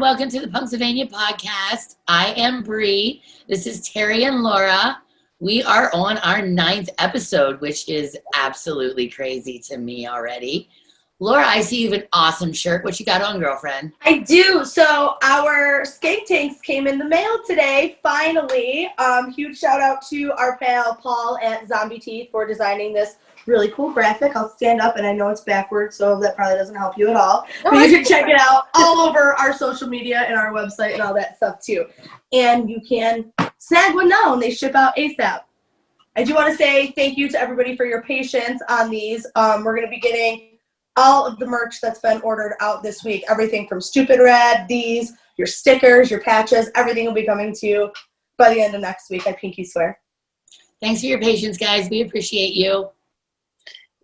welcome to the Punksylvania podcast. I am Bree. This is Terry and Laura. We are on our 9th episode, which is absolutely crazy to me already. Laura, I see you have an awesome shirt. What you got on, girlfriend? I do. So our skate tanks came in the mail today, finally. Huge shout out to our pal Paul at Zombie Teeth for designing this really cool graphic. I'll stand up, and I know it's backwards, so that probably doesn't help you at all. But you can check it out all over our social media and our website and all that stuff too. And you can snag one now, and they ship out ASAP. I do want to say thank you to everybody for your patience on these. We're going to be getting all of the merch that's been ordered out this week. Everything from Stupid Rad, these, your stickers, your patches, everything will be coming to you by the end of next week, I pinky swear. Thanks for your patience, guys. We appreciate you.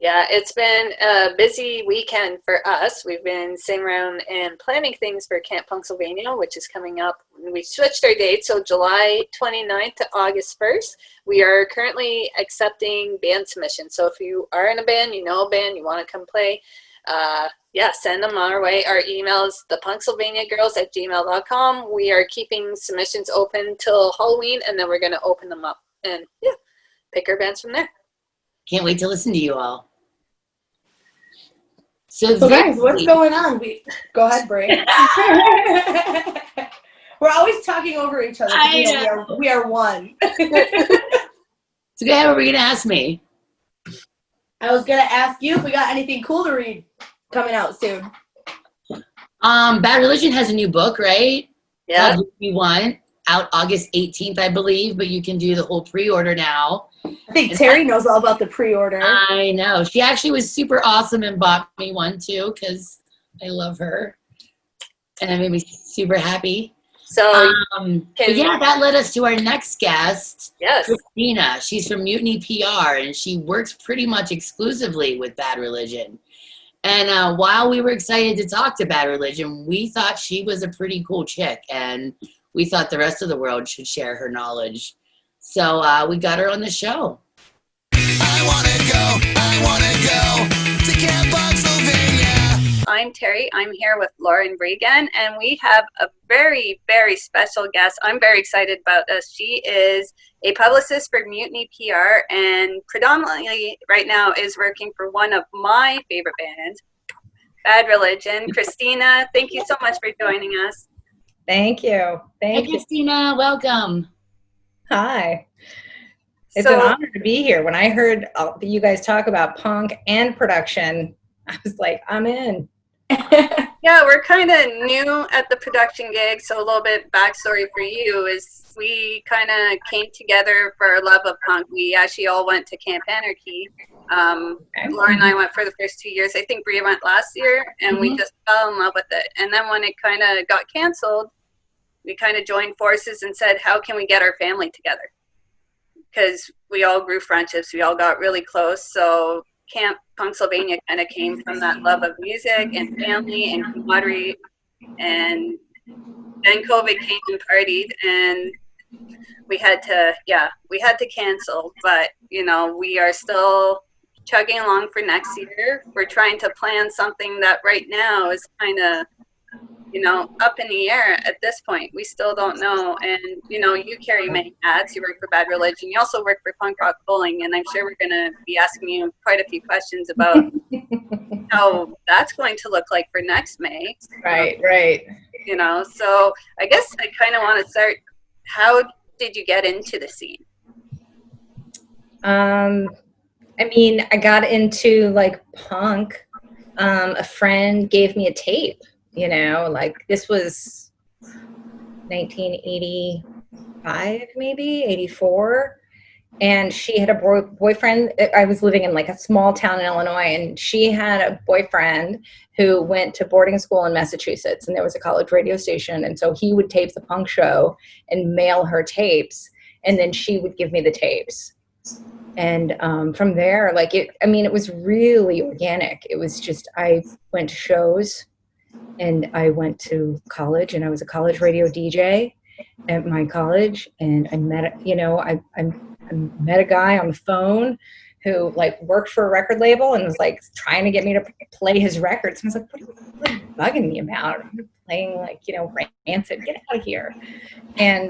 Yeah, it's been a busy weekend for us. We've been sitting around and planning things for Camp Punksylvania, which is coming up. We switched our date, so July 29th to August 1st. We are currently accepting band submissions. So if you are in a band, you know a band, you want to come play, send them our way. Our email is thepunksylvaniagirls@gmail.com. We are keeping submissions open till Halloween, and then we're going to open them up and pick our bands from there. Can't wait to listen to you all. So guys, what's going on? Go ahead, Bray. We're always talking over each other. We are one. So go ahead, what were you going to ask me? I was going to ask you if we got anything cool to read coming out soon. Bad Religion has a new book, right? Yeah. We want out August 18th, I believe, but you can do the whole pre-order now. I think Terry knows all about the pre-order. I know. She actually was super awesome and bought me one too because I love her. And it made me super happy. So, that led us to our next guest, yes, Christina. She's from Mutiny PR, and she works pretty much exclusively with Bad Religion. And while we were excited to talk to Bad Religion, we thought she was a pretty cool chick, and we thought the rest of the world should share her knowledge. So we got her on the show. I wanna go to Camp Punksylvania. I'm Terry. I'm here with Laura and Bree again, and we have a very, very special guest. I'm very excited about this. She is a publicist for Mutiny PR, and predominantly right now is working for one of my favorite bands, Bad Religion. Christina, thank you so much for joining us. Thank you. Hey, Christina. Welcome. Hi. It's an honor to be here. When I heard you guys talk about punk and production, I was like, I'm in. Yeah, we're kind of new at the production gig, so a little bit backstory for you is we kind of came together for our love of punk. We actually all went to Camp Anarchy. Laura and I went for the first 2 years. I think Bria went last year, and we just fell in love with it. And then when it kind of got canceled, we kind of joined forces and said, how can we get our family together? Because we all grew friendships. We all got really close. So Camp Punksylvania kind of came from that love of music and family and camaraderie. And then COVID came and partied, and we had to cancel. But, we are still chugging along for next year. We're trying to plan something that right now is kind of, up in the air at this point. We still don't know. And, you carry many hats. You work for Bad Religion. You also work for Punk Rock Bowling. And I'm sure we're going to be asking you quite a few questions about how that's going to look like for next May. Right. So I guess I kind of want to start. How did you get into the scene? I got into punk. A friend gave me a tape. This was 1985, maybe 84. And she had a boyfriend. I was living in a small town in Illinois, and she had a boyfriend who went to boarding school in Massachusetts, and there was a college radio station. And so he would tape the punk show and mail her tapes, and then she would give me the tapes. And from there, it was really organic. It was just, I went to shows, and I went to college, and I was a college radio DJ at my college, and I met, I met a guy on the phone who like worked for a record label and was like trying to get me to play his records. And I was like, what are you bugging me about? I'm playing like, you know, Rancid, get out of here. And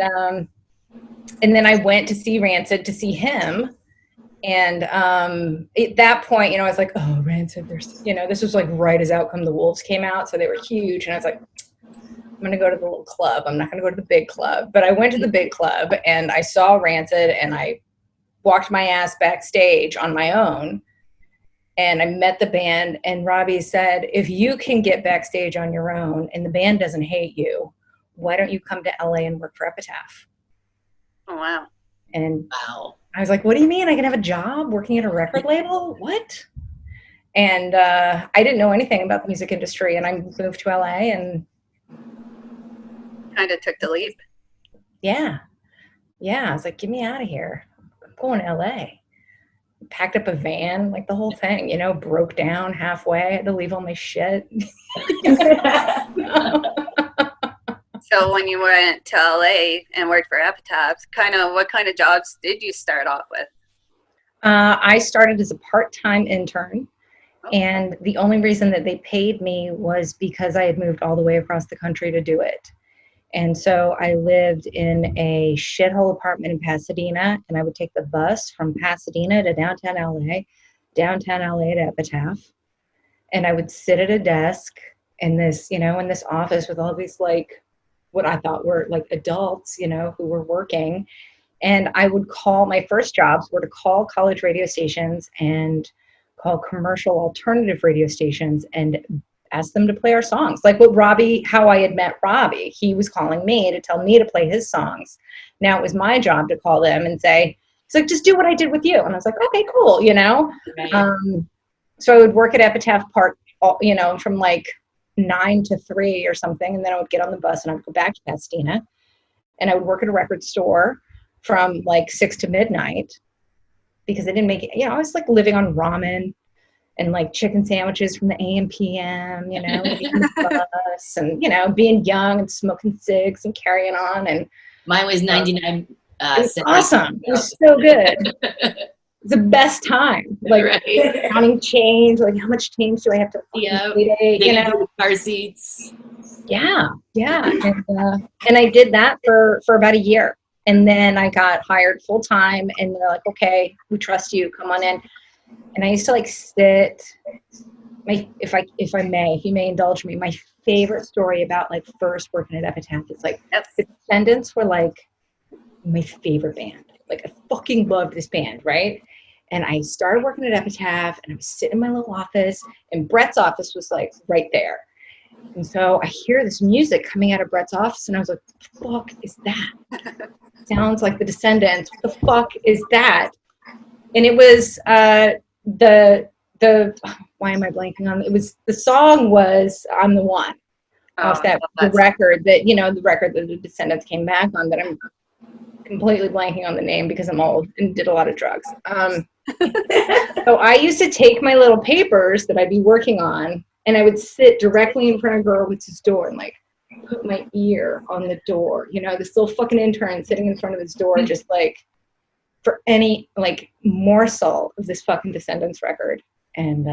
then I went to see Rancid to see him. And at that point, you know, I was like, oh, Rancid, there's, you know, this was like right as Out Come the Wolves came out. So they were huge. And I was like, I'm going to go to the little club. I'm not going to go to the big club. But I went to the big club and I saw Rancid and I walked my ass backstage on my own. And I met the band, and Robbie said, if you can get backstage on your own and the band doesn't hate you, why don't you come to LA and work for Epitaph? Oh, wow. And Wow. I was like, what do you mean? I can have a job working at a record label? What? And I didn't know anything about the music industry, and I moved to LA and Kind of took the leap. yeah. I was like, get me out of here. I'm going to LA. Packed up a van, like the whole thing, you know, broke down halfway. I had to leave all my shit. So when you went to LA and worked for Epitaph, what kind of jobs did you start off with? I started as a part-time intern, and the only reason that they paid me was because I had moved all the way across the country to do it. And so I lived in a shithole apartment in Pasadena, and I would take the bus from Pasadena to downtown LA to Epitaph. And I would sit at a desk in this, you know, in this office with all these, like, what I thought were like adults, you know, who were working. And I would call, my first jobs were to call college radio stations and call commercial alternative radio stations and ask them to play our songs. Like how I had met Robbie. He was calling me to tell me to play his songs. Now it was my job to call them and say, he's like, just do what I did with you. And I was like, okay, cool, you know? Right. So I would work at Epitaph you know, from like 9 to 3 or something. And then I would get on the bus and I would go back to Pasadena, and I would work at a record store from like 6 to midnight because I didn't make it, you know, I was like living on ramen and like chicken sandwiches from the AM PM, you know, on the bus and, you know, being young and smoking cigs and carrying on. And Mine was 99 it was cents. awesome. It was so good. It's the best time. Like Right. counting change, like how much change do I have to Yeah. pay, you know? Car seats. Yeah. And I did that for about a year. And then I got hired full time, and they're like, okay, we trust you, come on in. And I used to like sit, if you may indulge me, my favorite story about like first working at Epitaph is like the Descendants were like my favorite band. Like I fucking loved this band, right? And I started working at Epitaph, and I was sitting in my little office, and Brett's office was like right there. And so I hear this music coming out of Brett's office, and I was like, what the fuck is that? Sounds like the Descendants. What the fuck is that? And it was the why am I blanking on it? Was the song was I'm the One off that the record that, you know, the record that the Descendants came back on, that I'm completely blanking on the name because I'm old and did a lot of drugs. So I used to take my little papers that I'd be working on, and I would sit directly in front of Gorowitz's door and like put my ear on the door, you know, this little fucking intern sitting in front of his door, just like for any like morsel of this fucking Descendants record. And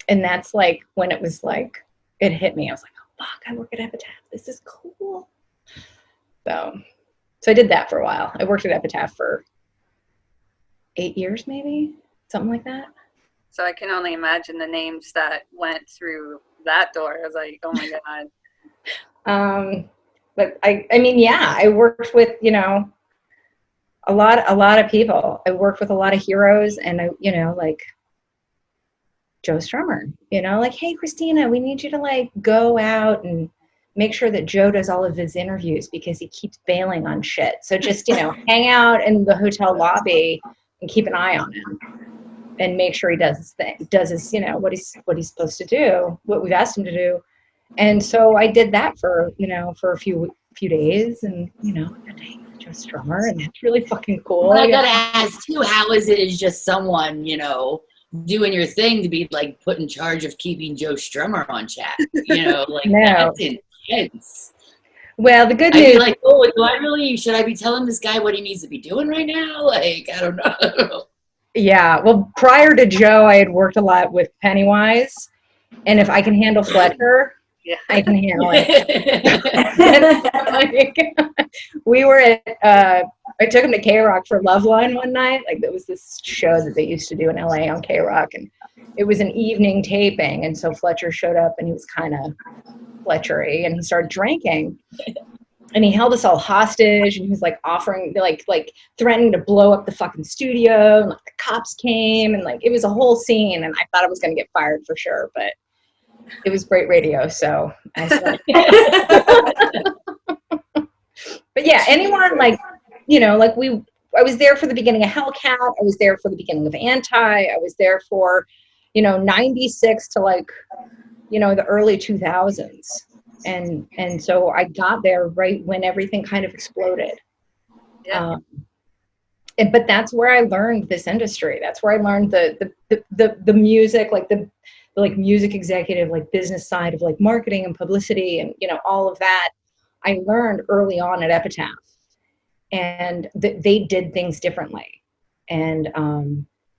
that's like when it was like, it hit me. I was like, oh fuck, I work at Epitaph. This is cool. So I did that for a while. I worked at Epitaph for 8 years, maybe, something like that. So I can only imagine the names that went through that door. I was like, oh my God. But I mean, yeah, I worked with, you know, a lot of people. I worked with a lot of heroes, and I, you know, like Joe Strummer, you know, like, hey, Christina, we need you to like go out and make sure that Joe does all of his interviews because he keeps bailing on shit. So just, you know, hang out in the hotel lobby and keep an eye on him and make sure he does his thing, does his, you know, what he's supposed to do, what we've asked him to do. And so I did that for, you know, for a few days, and, you know, I got to hang with Joe Strummer, and that's really fucking cool. Well, I gotta ask too, how is it as just someone, you know, doing your thing to be like put in charge of keeping Joe Strummer on chat? You know, like that's intense. Well, the good I'd news, be like, oh, should I be telling this guy what he needs to be doing right now? Like, I don't know. Yeah. Well, prior to Joe, I had worked a lot with Pennywise, and if I can handle Fletcher, Yeah. I can handle it. Like, we were at, I took him to K-Rock for Loveline one night. Like, there was this show that they used to do in LA on K-Rock, and it was an evening taping. And so Fletcher showed up, and he was kind of Fletchery, and he started drinking. And he held us all hostage, and he was like offering, like threatening to blow up the fucking studio, and like the cops came, and like it was a whole scene. And I thought I was going to get fired for sure, but it was great radio, so I said. But yeah, anyone like, you know, like I was there for the beginning of Hellcat. I was there for the beginning of Anti. I was there for, you know, 96 to like, you know, the early 2000s. And so I got there right when everything kind of exploded. Yeah. But that's where I learned this industry. That's where I learned the music, like the like music executive, like business side of like marketing and publicity and, you know, all of that. I learned early on at Epitaph, and they did things differently. And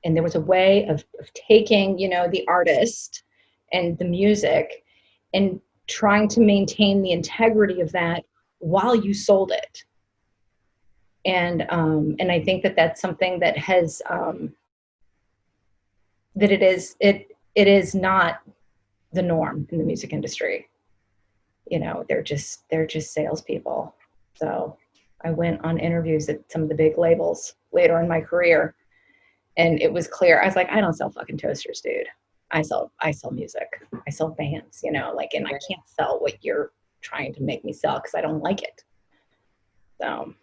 there was a way of taking, you know, the artist and the music and trying to maintain the integrity of that while you sold it. And I think that that's something that has, that it is not the norm in the music industry. You know, they're just salespeople. So I went on interviews at some of the big labels later in my career, and it was clear. I was like, I don't sell fucking toasters, dude. I sell music. I sell bands, you know, like, and I can't sell what you're trying to make me sell because I don't like it. So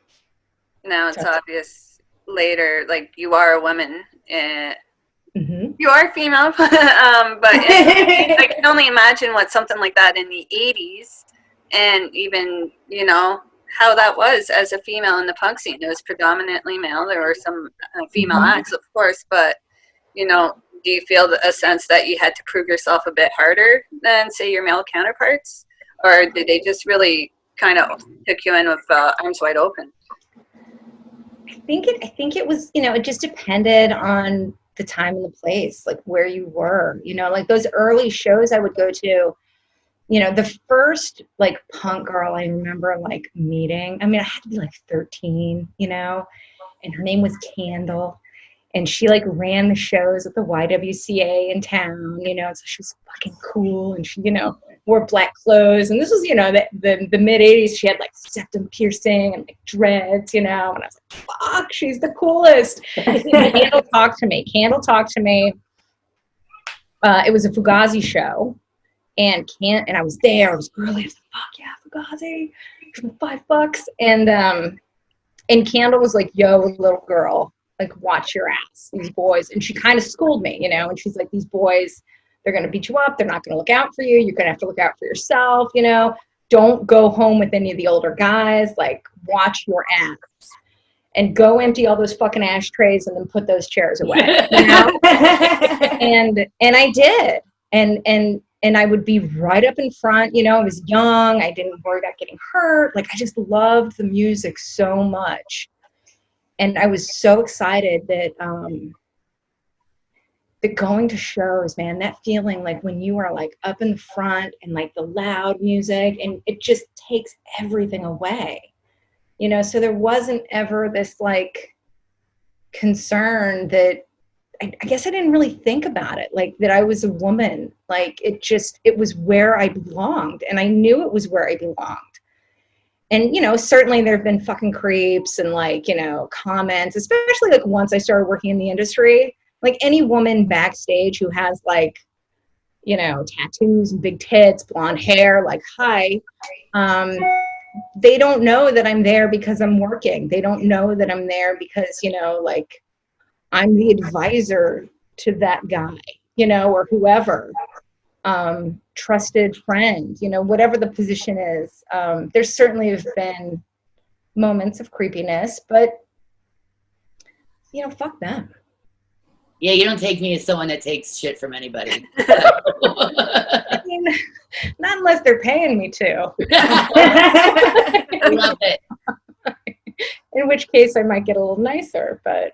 now it's obvious later, like you are a woman and mm-hmm. you are female, but I can only imagine what something like that in the 80s and even, you know, how that was as a female in the punk scene. It was predominantly male. There were some female Mm-hmm. acts, of course, but, you know, do you feel a sense that you had to prove yourself a bit harder than, say, your male counterparts? Or did they just really kind of pick you in with arms wide open? I think it was, you know, it just depended on the time and the place, like where you were, you know, like those early shows I would go to, you know, the first like punk girl I remember like meeting, I mean, I had to be like 13, you know, and her name was Candle. And she like ran the shows at the YWCA in town, you know, so she was fucking cool. And she, you know, wore black clothes. And this was, you know, the mid 80s. She had like septum piercing and like dreads, you know. And I was like, fuck, she's the coolest. Candle talked to me. It was a Fugazi show. And I was there. I was early. I was like, fuck yeah, Fugazi. $5. And Candle was like, yo, little girl. Like, watch your ass, these boys. And she kind of schooled me, you know, and she's like, these boys, they're going to beat you up. They're not going to look out for you. You're going to have to look out for yourself, you know. Don't go home with any of the older guys. Like, watch your ass. And go empty all those fucking ashtrays and then put those chairs away, you know. and I did. And I would be right up in front, you know. I was young. I didn't worry about getting hurt. Like, I just loved the music so much. And I was so excited that going to shows, man, that feeling like when you are like up in the front and like the loud music, and it just takes everything away, you know. So there wasn't ever this like concern that I guess I didn't really think about it, like that I was a woman. Like it was where I belonged, and I knew it was where I belonged. And, you know, certainly there have been fucking creeps and like, you know, comments, especially like once I started working in the industry, like any woman backstage who has like, you know, tattoos and big tits, blonde hair, like, hi, they don't know that I'm there because I'm working. They don't know that I'm there because, you know, like I'm the advisor to that guy, you know, or whoever. Trusted friend, you know, whatever the position is. There certainly have been moments of creepiness, but, you know, fuck them. Yeah, you don't take me as someone that takes shit from anybody. I mean, not unless they're paying me to. I love it. In which case I might get a little nicer, but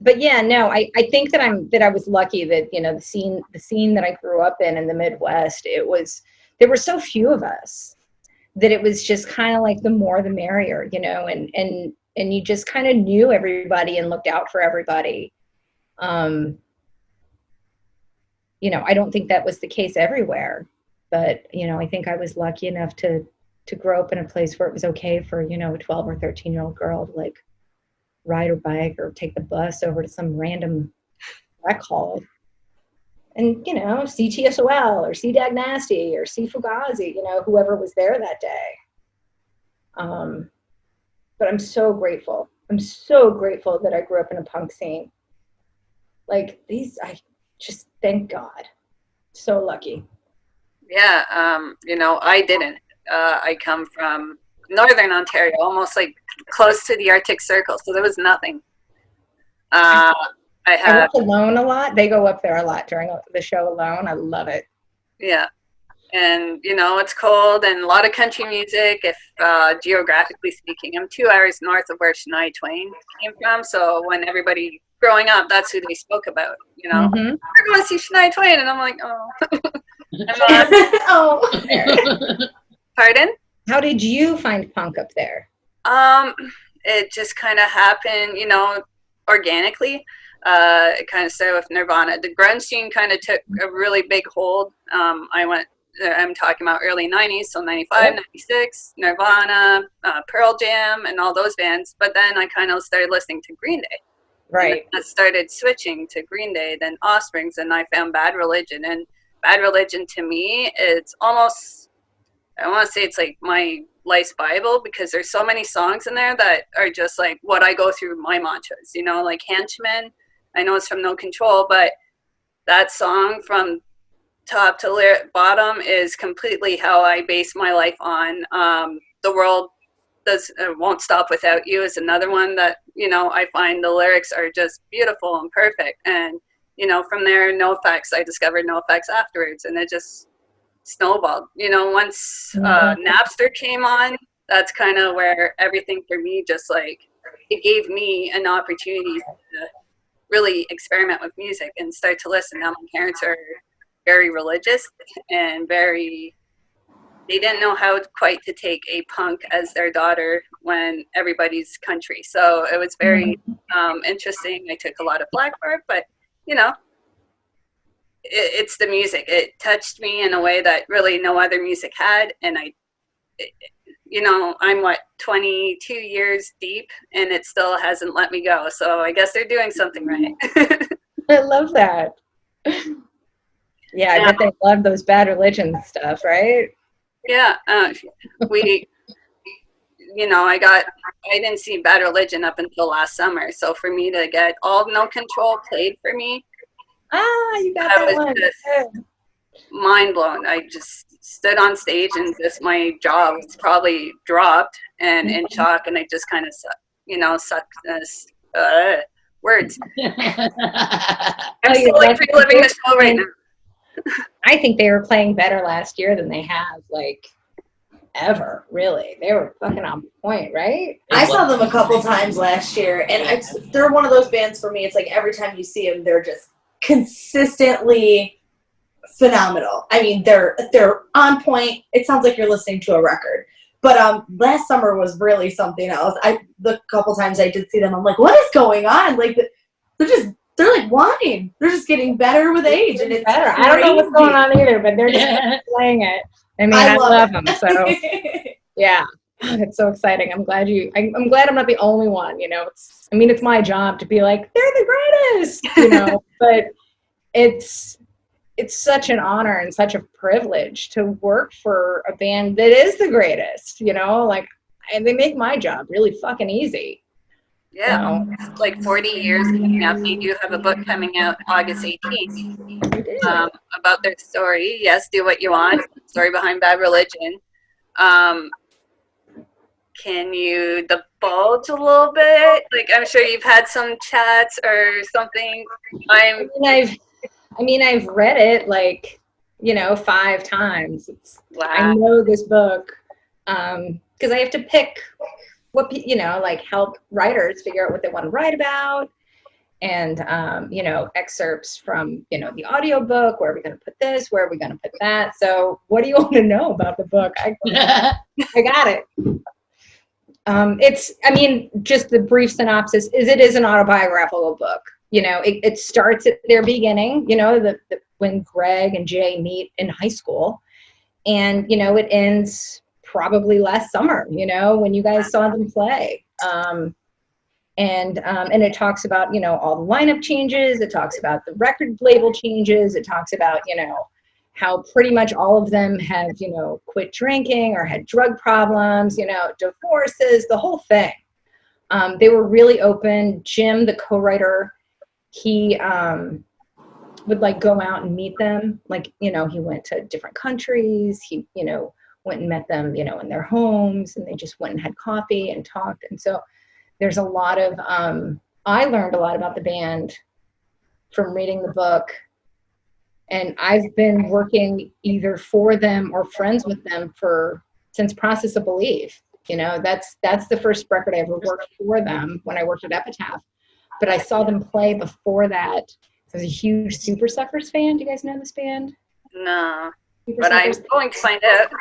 but yeah, no, I think that I was lucky that, you know, the scene that I grew up in the Midwest, there were so few of us that it was just kind of like the more the merrier, you know, and you just kind of knew everybody and looked out for everybody. You know, I don't think that was the case everywhere, but, you know, I think I was lucky enough to grow up in a place where it was okay for, you know, a 12 or 13-year-old girl to like ride her bike or take the bus over to some random rec hall and, you know, see TSOL or see Dag Nasty or see Fugazi, you know, whoever was there that day. But I'm so grateful. I'm so grateful that I grew up in a punk scene. Like I just, thank God. So lucky. Yeah, you know, I didn't. I come from Northern Ontario, almost like close to the Arctic Circle, so there was nothing. I watch Alone a lot. They go up there a lot during the show Alone. I love it. Yeah. And, you know, it's cold and a lot of country music, if geographically speaking. I'm 2 hours north of where Shania Twain came from, so when everybody growing up, that's who they spoke about, you know. Mm-hmm. We're going to see Shania Twain, and I'm like, oh. Oh. Pardon? How did you find punk up there? It just kind of happened, you know, organically. It kind of started with Nirvana. The grunge scene kind of took a really big hold. I'm talking about early 90s, so 95, 96, Nirvana, Pearl Jam, and all those bands. But then I kind of started listening to Green Day. Right. I started switching to Green Day, then Offsprings, and I found Bad Religion. And Bad Religion, to me, it's almost, I want to say it's like my life's Bible, because there's so many songs in there that are just like what I go through my mantras, you know, like Henchman. I know it's from No Control, but that song from top to bottom is completely how I base my life on. The World Won't Stop Without You is another one that, you know, I find the lyrics are just beautiful and perfect. And, you know, from there, NoFX, I discovered NoFX afterwards, and it just snowballed. You know, once Napster came on, that's kind of where everything for me just like, it gave me an opportunity to really experiment with music and start to listen. Now my parents are very religious and they didn't know how quite to take a punk as their daughter when everybody's country. So it was very interesting. I took a lot of flack for it, but, you know, it's the music. It touched me in a way that really no other music had. And you know, I'm 22 years deep, and it still hasn't let me go. So I guess they're doing something right. I love that. Yeah, I bet they love those Bad Religion stuff, right? Yeah, you know, I didn't see Bad Religion up until last summer. So for me to get all No Control played for me, you got that one. Just mind blown. I just stood on stage and just my jaw was probably dropped and in shock, and I just kind of, you know, sucked words. I'm still like reliving the show right now. I think they were playing better last year than they have like ever. Really, they were fucking on point, right? I saw them a couple times last year, and they're one of those bands for me. It's like every time you see them, they're just consistently phenomenal. I mean, they're on point. It sounds like you're listening to a record. But last summer was really something else. The couple times I did see them, I'm like, what is going on? Like, they're like wine. They're just getting better with age, and it's better. I don't know what's going on either, but they're just playing it. I mean, I love them. So yeah, it's so exciting. I'm glad I'm not the only one. You know, it's my job to be like, they're the greatest. You know, but it's such an honor and such a privilege to work for a band that is the greatest, you know, like, and they make my job really fucking easy. Yeah, it's like 40 years now. They do have a book coming out August 18th about their story. Yes, Do What You Want, story behind Bad Religion. Can you divulge a little bit? Like, I'm sure you've had some chats or something. I've read it like, you know, 5 times. Wow. I know this book because I have to pick what, you know, like help writers figure out what they want to write about. and excerpts from the audiobook. Where are we going to put this? Where are we going to put that? So what do you want to know about the book? I got it. Just the brief synopsis is it is an autobiographical book. It starts at their beginning, when Greg and Jay meet in high school, and it ends probably last summer, when you guys saw them play. And it talks about, all the lineup changes. It talks about the record label changes. It talks about, how pretty much all of them have, quit drinking or had drug problems, divorces, the whole thing. They were really open. Jim, the co-writer, he would go out and meet them. He went to different countries. He, went and met them, in their homes, and they just went and had coffee and talked. And so there's a lot of, I learned a lot about the band from reading the book. And I've been working either for them or friends with them since Process of Belief. That's the first record I ever worked for them when I worked at Epitaph. But I saw them play before that. I was a huge Super Suckers fan. Do you guys know this band? No, Super but Suckers? I'm going to find out.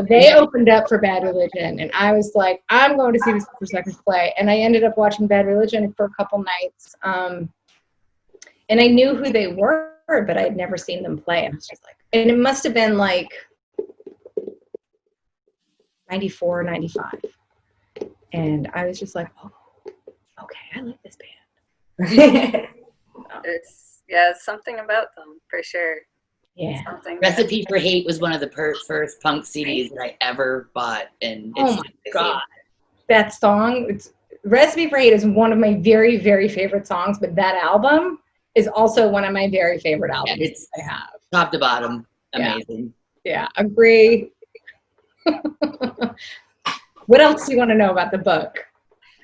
They opened up for Bad Religion, and I was like, I'm going to see the Super Suckers play. And I ended up watching Bad Religion for a couple nights. And I knew who they were, but I had never seen them play. And I was just like, and it must have been 94, 95. And I was just like, oh, okay, I like this band. It's something about them for sure. Yeah. Recipe for Hate was one of the first punk CDs that I ever bought. And oh my God. That song, Recipe for Hate is one of my very, very favorite songs, but that album is also one of my very favorite albums I have. Top to bottom. Amazing. Yeah, agree. What else do you want to know about the book?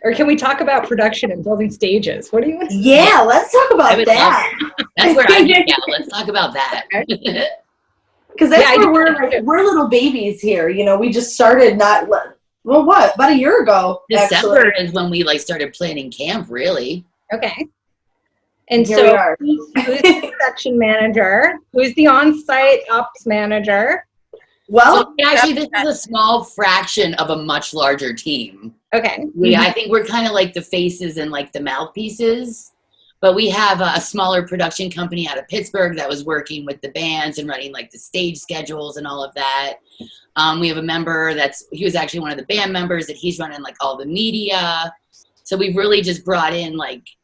Or can we talk about production and building stages? What do you want to say? Yeah, let's talk about that. That's where I get out. Let's talk about that. Because that's where we're little babies here. We just started about a year ago. December is when we started planning camp, really. Okay. And so who's the production manager? Who's the on-site ops manager? Well, actually, this is a small fraction of a much larger team. Okay. I think we're kind of like the faces and the mouthpieces, but we have a smaller production company out of Pittsburgh that was working with the bands and running the stage schedules and all of that. We have a member he was actually one of the band members that he's running all the media. So we've really just brought in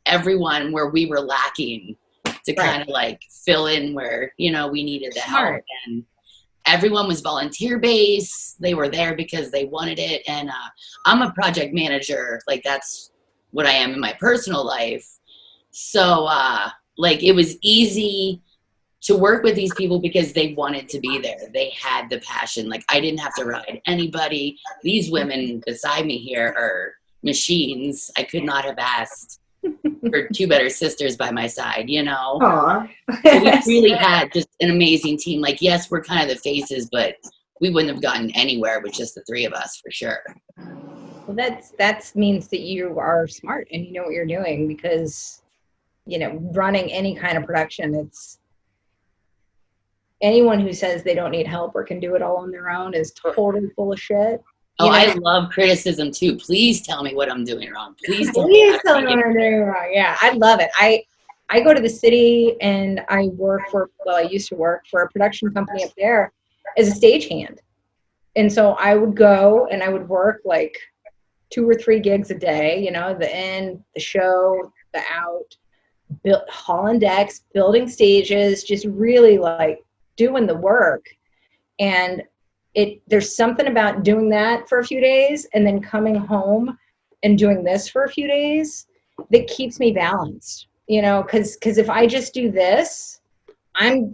everyone where we were lacking to kind of fill in where, we needed the help. And everyone was volunteer based. They were there because they wanted it. And I'm a project manager. That's what I am in my personal life. So it was easy to work with these people because they wanted to be there. They had the passion. I didn't have to ride anybody. These women beside me here are machines. I could not have asked for two better sisters by my side, Aww. So we really had just an amazing team. Yes, we're kind of the faces, but we wouldn't have gotten anywhere with just the three of us for sure. Well, that means that you are smart and you know what you're doing, because running any kind of production, it's anyone who says they don't need help or can do it all on their own is totally full of shit. I love criticism too. Please tell me what I'm doing wrong. Please tell me what I'm doing wrong. Yeah, I love it. I go to the city and I used to work for a production company up there as a stagehand. And so I would go and I would work 2 or 3 gigs a day, the in, the show, the out, hauling decks, building stages, just really doing the work. And there's something about doing that for a few days and then coming home and doing this for a few days that keeps me balanced, because if I just do this, I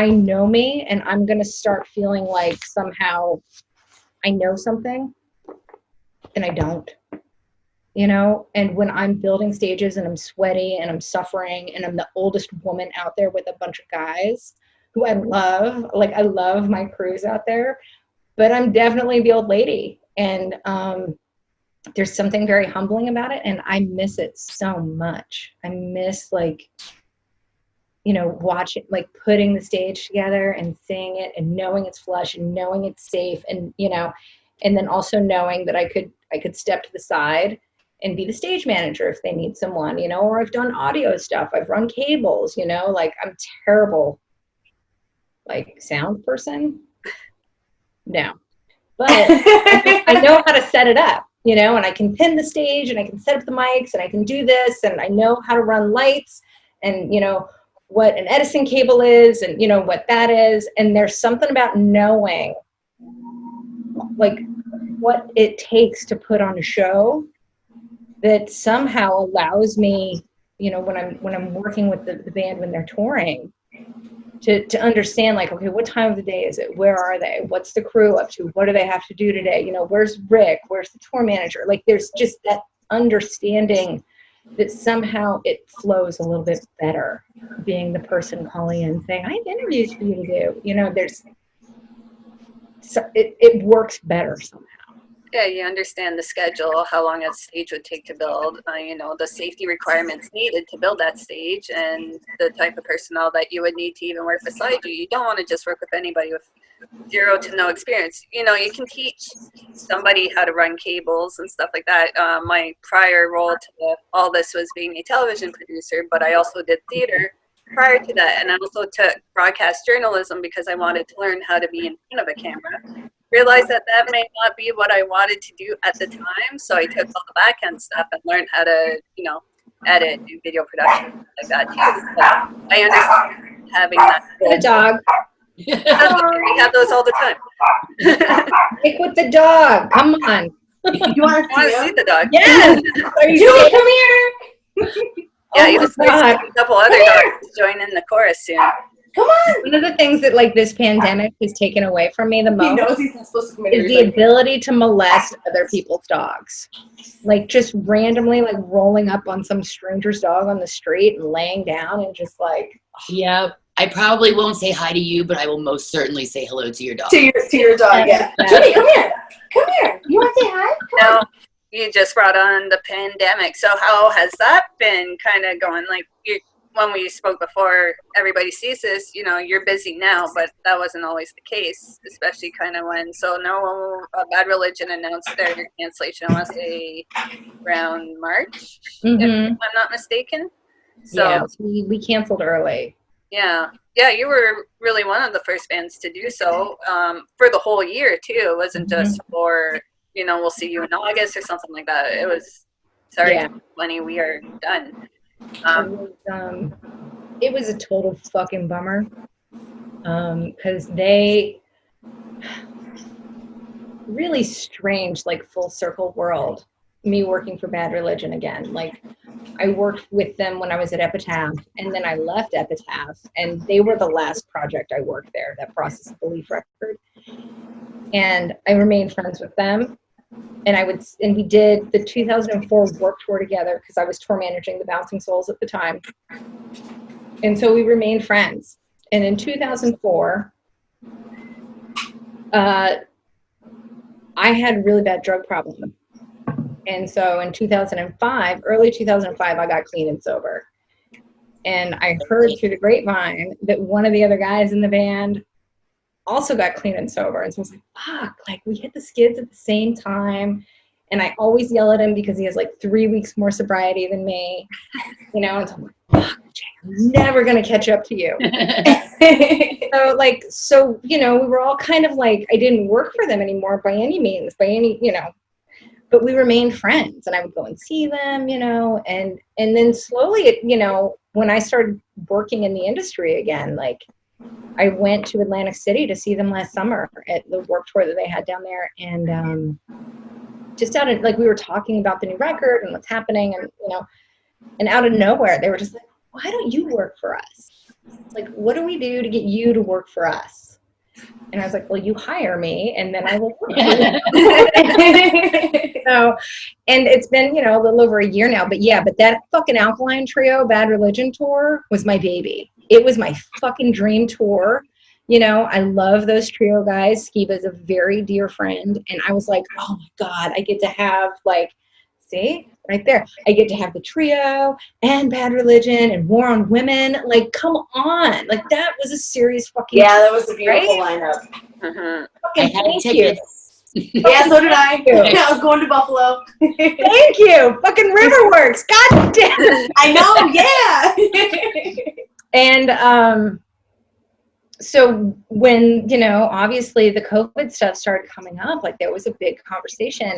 know me, and I'm going to start feeling like somehow I know something and I don't, and when I'm building stages and I'm sweaty and I'm suffering and I'm the oldest woman out there with a bunch of guys who I love, I love my crews out there, but I'm definitely the old lady. And there's something very humbling about it, and I miss it so much. I miss, like, you know, watching, like, putting the stage together and seeing it and knowing it's flush and knowing it's safe, and, you know, and then also knowing that I could step to the side and be the stage manager if they need someone, you know, or I've done audio stuff, I've run cables, you know, like, I'm terrible, like, sound person. No, but I know how to set it up, you know, and I can pin the stage and I can set up the mics and I can do this, and I know how to run lights and, you know, what an Edison cable is and, you know, what that is. And there's something about knowing, like, what it takes to put on a show that somehow allows me, you know, when I'm working with the band when they're touring, to understand, like, okay, what time of the day is it? Where are they? What's the crew up to? What do they have to do today? You know, where's Rick? Where's the tour manager? Like, there's just that understanding that somehow it flows a little bit better, being the person calling in saying, I have interviews for you to do. You know, it works better somehow. Yeah, you understand the schedule, how long a stage would take to build, you know, the safety requirements needed to build that stage, and the type of personnel that you would need to even work beside you. You don't want to just work with anybody with 0 to no experience. You know, you can teach somebody how to run cables and stuff like that. My prior role to all this was being a television producer, but I also did theater prior to that, and I also took broadcast journalism because I wanted to learn how to be in front of a camera. Realized that may not be what I wanted to do at the time, so I took all the back end stuff and learned how to, you know, edit, do video production, like that too. So I understand having that. The dog. We have those all the time. Stick with the dog. Come on. You want to See the dog? Yes. Are you Julie, kidding? come here. Yeah, Oh you my just God. a couple other dogs to join in the chorus soon. Come on. One of the things that, like, this pandemic has taken away from me the He most knows he's not supposed to come in. is the ability to molest other people's dogs. Like, just randomly, like, rolling up on some stranger's dog on the street and laying down and just, like. Yeah, I probably won't say hi to you, but I will most certainly say hello to your dog. To your dog, yeah. Judy, come here. Come here. You want to say hi? Come on. Now, you just brought on the pandemic. So how has that been kind of going? Like, when we spoke before, everybody sees this, you know, you're busy now, but that wasn't always the case, especially kind of when, Bad Religion announced their cancellation, I want to say around March, if I'm not mistaken. So Yeah, we canceled early. Yeah, you were really one of the first bands to do so for the whole year too. It wasn't just for, you know, we'll see you in August or something like that. It was, sorry, 2020, we are done. It was a total fucking bummer because they really strange, like, full circle world, me working for Bad Religion again. Like, I worked with them when I was at Epitaph, and then I left Epitaph, and they were the last project I worked there, that Process of Belief record. And I remained friends with them. And we did the 2004 Warp Tour together because I was tour managing the Bouncing Souls at the time. And so we remained friends. And in 2004, I had a really bad drug problem. And so in 2005, early 2005, I got clean and sober. And I heard through the grapevine that one of the other guys in the band also got clean and sober. And so I was like, fuck, like, we hit the skids at the same time. And I always yell at him because he has like 3 weeks more sobriety than me, you know, and so I'm like, fuck, Jay, I'm never going to catch up to you. So, you know, we were all kind of like, I didn't work for them anymore by any means, you know, but we remained friends, and I would go and see them, you know, and then slowly, you know, when I started working in the industry again, like, I went to Atlantic City to see them last summer at the Warp Tour that they had down there, and just out of, like, we were talking about the new record and what's happening, and, you know, and out of nowhere they were just like, why don't you work for us? Like, what do we do to get you to work for us? And I was like, well, you hire me and then I will work for you. So, and it's been, you know, a little over a year now, but that fucking Alkaline Trio Bad Religion tour was my baby. It was my fucking dream tour. You know, I love those trio guys. Skiba's a very dear friend. And I was like, oh my God, I get to have like, see, right there. I get to have the trio and Bad Religion and War on Women. Like, come on. Like, that was a serious fucking That was a beautiful right? lineup. Mhm. I Fucking had thank you. tickets. Yeah, so did I. I was going to Buffalo. Thank you. Fucking Riverworks. God damn. I know, yeah. And so when, you know, obviously the COVID stuff started coming up, like there was a big conversation,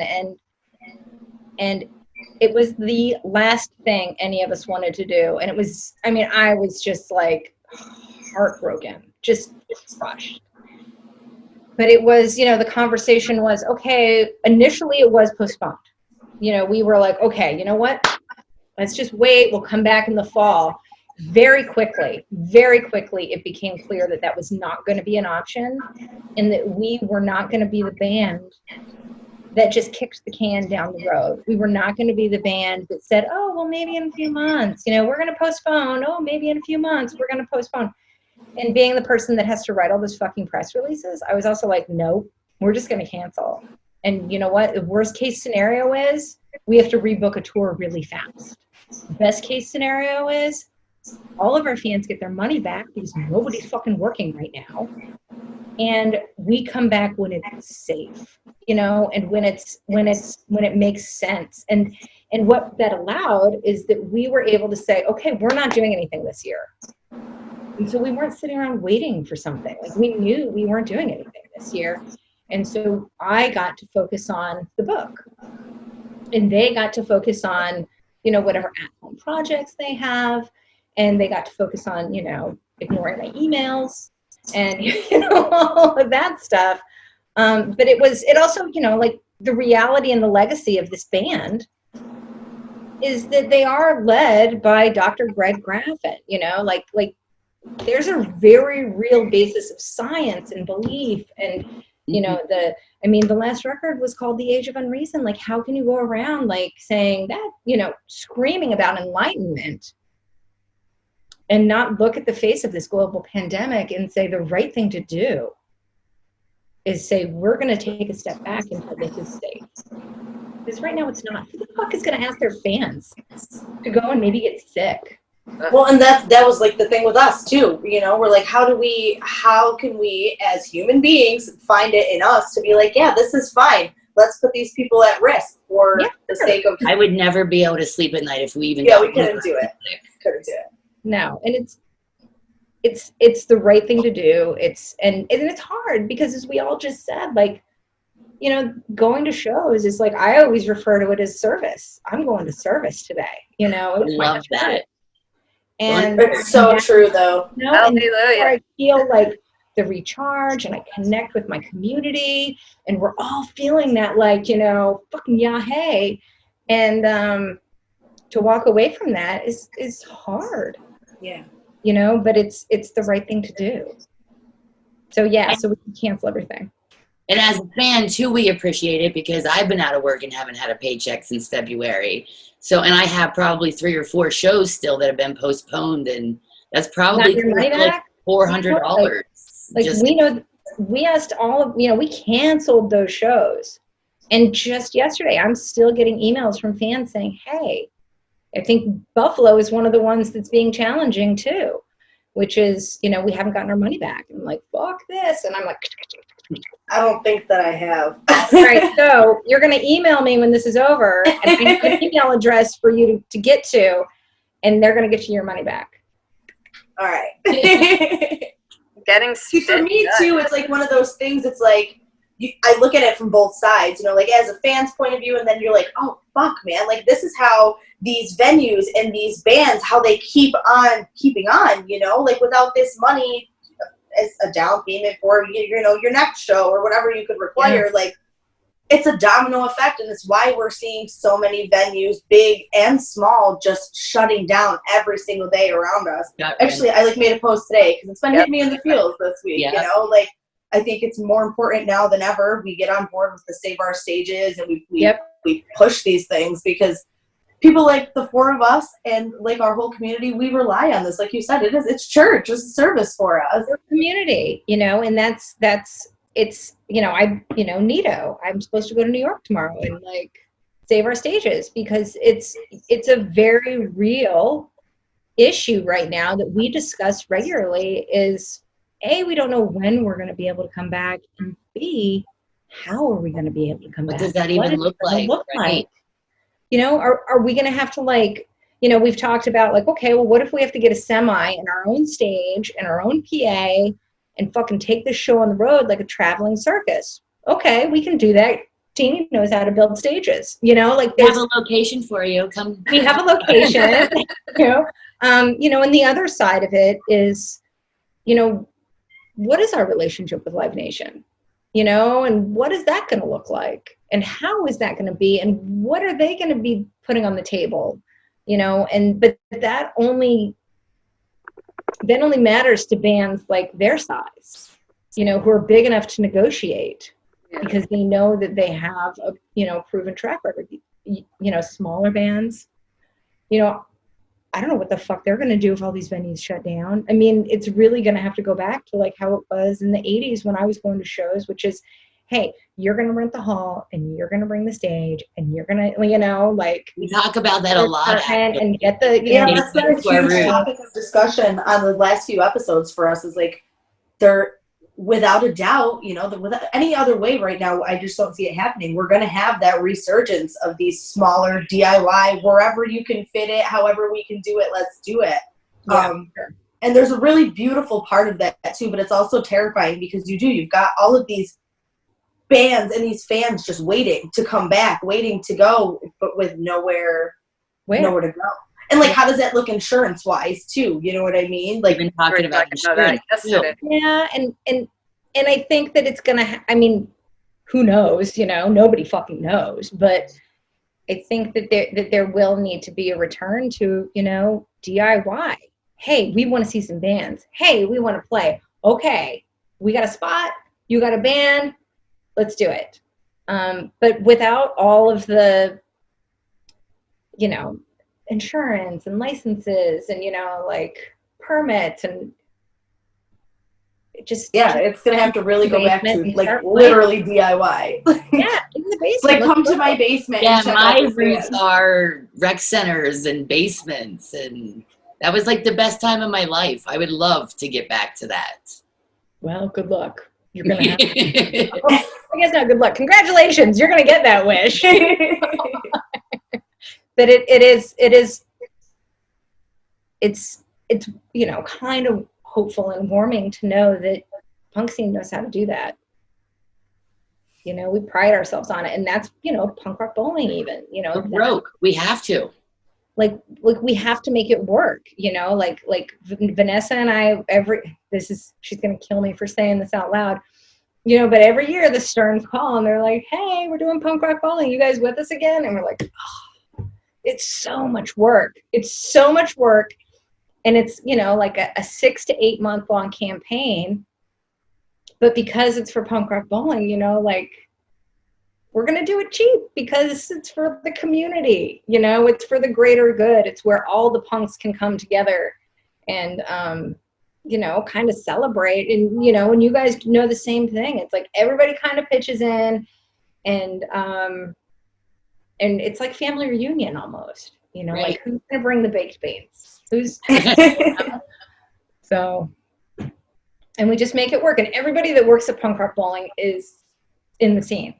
and it was the last thing any of us wanted to do. And it was, I mean, I was just like heartbroken, just crushed. But it was, you know, the conversation was, okay, initially it was postponed. You know, we were like, okay, you know what? Let's just wait. We'll come back in the fall. Very quickly, it became clear that that was not going to be an option, and that we were not going to be the band that just kicked the can down the road. We were not going to be the band that said, oh, well, maybe in a few months, you know, we're going to postpone. Oh, maybe in a few months, we're going to postpone. And being the person that has to write all those fucking press releases, I was also like, no, we're just going to cancel. And you know what? The worst case scenario is we have to rebook a tour really fast. Best case scenario is all of our fans get their money back because nobody's fucking working right now. And we come back when it's safe, you know, and when it makes sense. And what that allowed is that we were able to say, okay, we're not doing anything this year. And so we weren't sitting around waiting for something. Like, we knew we weren't doing anything this year. And so I got to focus on the book, and they got to focus on, you know, whatever at-home projects they have. And they got to focus on, you know, ignoring my emails and, you know, all of that stuff. But it also, you know, like, the reality and the legacy of this band is that they are led by Dr. Greg Graffin, you know, like there's a very real basis of science and belief. And, you know, the last record was called The Age of Unreason. Like, how can you go around like saying that, you know, screaming about enlightenment and not look at the face of this global pandemic and say the right thing to do is say, we're going to take a step back until this is safe. Because right now it's not. Who the fuck is going to ask their fans to go and maybe get sick? Well, and that was like the thing with us too. You know, we're like, how can we as human beings find it in us to be like, yeah, this is fine. Let's put these people at risk for the sake of. I would never be able to sleep at night if we even. Yeah, we couldn't do it. Couldn't do it. No, and it's the right thing to do. And it's hard because, as we all just said, like, you know, going to shows is like, I always refer to it as service. I'm going to service today. You know, I love that. And it's so true, though. You know, and I feel like the recharge, and I connect with my community, and we're all feeling that, like, you know, fucking hey, and to walk away from that is hard. Yeah. You know, but it's the right thing to do. So yeah, so we can cancel everything. And as a fan too, we appreciate it because I've been out of work and haven't had a paycheck since February. So, and I have probably 3 or 4 shows still that have been postponed, and that's probably like $400. Like, we know, we asked all of, you know, we canceled those shows, and just yesterday, I'm still getting emails from fans saying, hey, I think Buffalo is one of the ones that's being challenging too, which is, you know, we haven't gotten our money back. And I'm like, fuck this. And I'm like, I don't think that I have. all right, so you're going to email me when this is over, and I have an email address for you to get to, and they're going to get you your money back. All right. Getting for me too, it's like one of those things. It's like, I look at it from both sides, you know, like as a fan's point of view, and then you're like, oh, fuck, man. Like, this is how these venues and these bands, how they keep on keeping on, you know, like without this money as a down payment for, you know, your next show or whatever you could require, like, it's a domino effect. And it's why we're seeing so many venues, big and small, just shutting down every single day around us. Actually, I like made a post today because it's been hitting me in the feels this week, you know, like, I think it's more important now than ever. We get on board with the Save Our Stages, and we push these things because people like the four of us and like our whole community, we rely on this. Like you said, it's church, it's a service for us. We're community, and that's it's, Nito, I'm supposed to go to New York tomorrow and like save our stages, because it's a very real issue right now that we discuss regularly. Is A, we don't know when we're going to be able to come back, and B, how are we going to be able to come What back? does that even look like? Right? Are we going to have to like, we've talked about like, okay, well, what if we have to get a semi and our own stage and our own PA and fucking take this show on the road like a traveling circus? Okay, we can do that. Teeny knows how to build stages, like We have a location for you. Come. we have a location, and the other side of it is, what is our relationship with Live Nation? And what is that going to look like? And how is that going to be? And what are they going to be putting on the table? But that only matters to bands like their size, who are big enough to negotiate, because they know that they have a, proven track record. Smaller bands, I don't know what the fuck they're going to do if all these venues shut down. I mean, it's really going to have to go back to like how it was in the 80s when I was going to shows, which is, hey, you're going to rent the hall and you're going to bring the stage and you're going to, like. We talk about that a lot. And get the, that's been a huge topic of discussion on the last few episodes for us, is like, they're, without a doubt, without any other way right now, I just don't see it happening. We're going to have that resurgence of these smaller DIY, wherever you can fit it, however we can do it, let's do it. Yeah, sure. And there's a really beautiful part of that too, but it's also terrifying because you've got all of these bands and these fans just waiting to come back, waiting to go, but with nowhere to go. And like, how does that look insurance-wise too? You know what I mean? Like, we've been talking about insurance. Yeah, and I think that it's gonna. I mean, who knows? Nobody fucking knows. But I think that there will need to be a return to DIY. Hey, we want to see some bands. Hey, we want to play. Okay, we got a spot. You got a band. Let's do it. But without all of the, insurance and licenses and like permits and just it's gonna have to really go back to like literally DIY. Yeah, in the basement. Like, come to my basement. Yeah, my roots are rec centers and basements, and that was like the best time of my life. I would love to get back to that. Well, good luck. You're gonna have I guess not good luck. Congratulations, you're gonna get that wish. But it's kind of hopeful and warming to know that punk scene knows how to do that. We pride ourselves on it, and that's punk rock bowling even. We're broke. We have to. Like we have to make it work. Like Vanessa and I. She's gonna kill me for saying this out loud. But every year the Stearns call and they're like, "Hey, we're doing punk rock bowling. You guys with us again?" And we're like, "Oh, it's so much work. It's so much work." And it's, like a 6 to 8 month long campaign. But because it's for punk rock bowling, like, we're going to do it cheap because it's for the community. It's for the greater good. It's where all the punks can come together and, kind of celebrate. And, and you guys know the same thing. It's like everybody kind of pitches in and it's like family reunion almost. Right. Like, who's going to bring the baked beans? So, and we just make it work. And everybody that works at punk rock bowling is in the scene.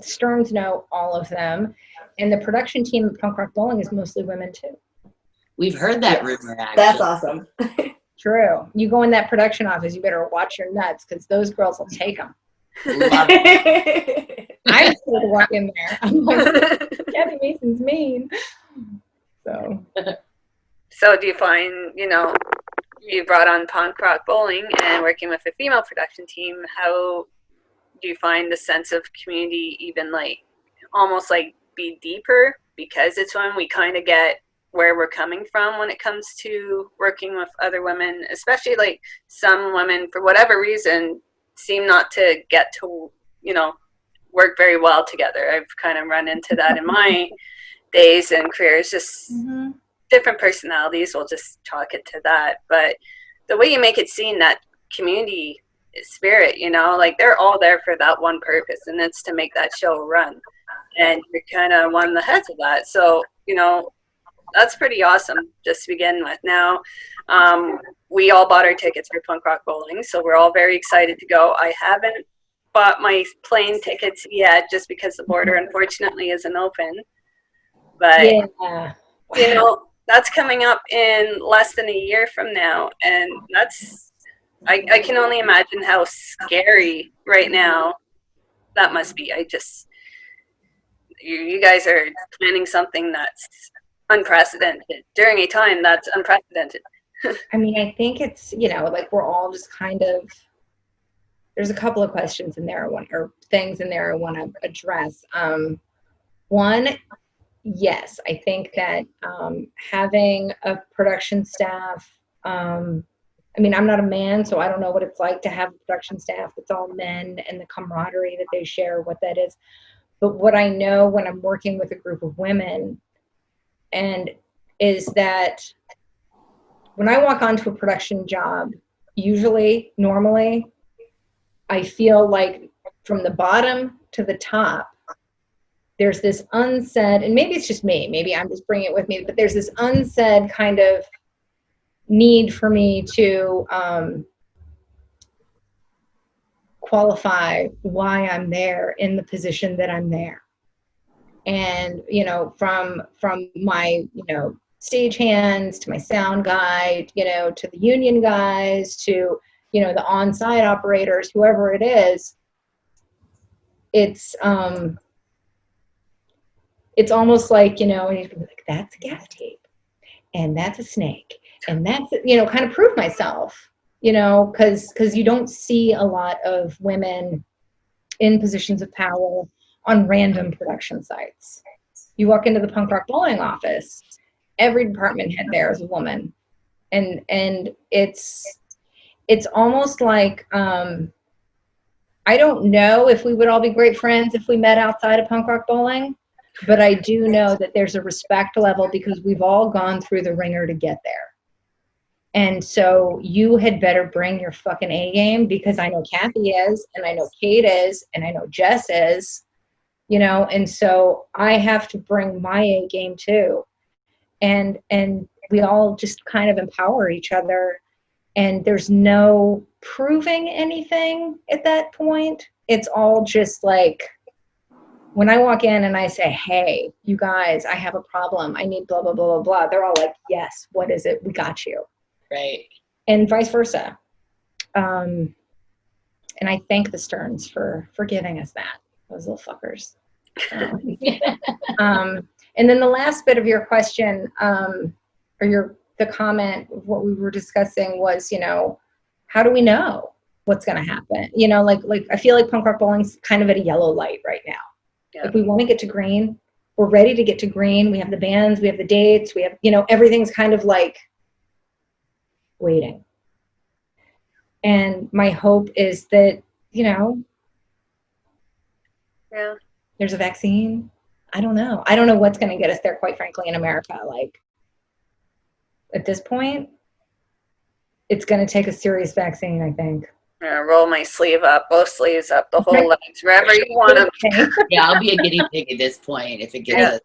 Stearns know all of them. And the production team at punk rock bowling is mostly women too. We've heard that rumor, actually. That's awesome. True. You go in that production office, you better watch your nuts because those girls will take them. Love it. I'm scared to walk in there. I'm like, Kathy Mason's mean. So do you find, you brought on punk rock bowling and working with a female production team, how do you find the sense of community even like almost like be deeper because it's when we kind of get where we're coming from when it comes to working with other women, especially like some women for whatever reason seem not to get to, work very well together. I've kind of run into that in my days and careers, just Mm-hmm. different personalities. We'll just chalk it to that. But the way you make it seem that community spirit, you know, like they're all there for that one purpose, and it's to make that show run. And you're kind of one of the heads of that. So, you know, that's pretty awesome just to begin with. Now, we all bought our tickets for Punk Rock Bowling, so we're all very excited to go. I haven't bought my plane tickets yet just because the border unfortunately isn't open. But, Yeah. you know, that's coming up in less than a year from now. And that's, I can only imagine how scary right now that must be. You guys are planning something that's unprecedented during a time that's unprecedented. I mean, I think it's, you know, like we're all just kind of, there's a couple of questions in there or things in there I want to address. One, yes, I think that having a production staff, I mean, I'm not a man, so I don't know what it's like to have a production staff that's all men and the camaraderie that they share, what that is. But what I know when I'm working with a group of women and is that when I walk onto a production job, normally, I feel like from the bottom to the top, there's this unsaid, and maybe it's just me, maybe I'm just bringing it with me, but there's this unsaid kind of need for me to qualify why I'm there in the position that I'm there. And, you know, from my, you know, stagehands to my sound guy, you know, to the union guys, to, you know, the on-site operators, whoever it is, it's almost like, you know, and you can be like, that's a gas tape, and that's a snake, and that's, you know, kind of prove myself, you know, because you don't see a lot of women in positions of power on random production sites. You walk into the Punk Rock Bowling office, every department head there is a woman, and it's almost like I don't know if we would all be great friends if we met outside of Punk Rock Bowling, but I do know that there's a respect level because we've all gone through the ringer to get there. And so you had better bring your fucking A game, because I know Kathy is, and I know Kate is, and I know Jess is, you know, and so I have to bring my A game too. And we all just kind of empower each other, and there's no proving anything at that point. It's all just like, when I walk in and I say, hey, you guys, I have a problem, I need blah, blah, blah, blah, blah, they're all like, yes, what is it? We got you. Right. And vice versa. And I thank the Stearns for giving us that, those little fuckers. And then the last bit of your question, or the comment of what we were discussing was, you know, how do we know what's going to happen? You know, like I feel like Punk Rock Bowling's kind of at a yellow light right now. Yeah. If we want to get to green, we're ready to get to green. We have the bands, we have the dates, we have, you know, everything's kind of like waiting. And my hope is that, you know, Yeah. there's a vaccine. I don't know. I don't know what's going to get us there, quite frankly, in America. Like, at this point, it's going to take a serious vaccine, I think. I'm gonna roll my sleeve up, both sleeves up, the whole legs, wherever you want them. Yeah, I'll be a guinea pig at this point if it gets us.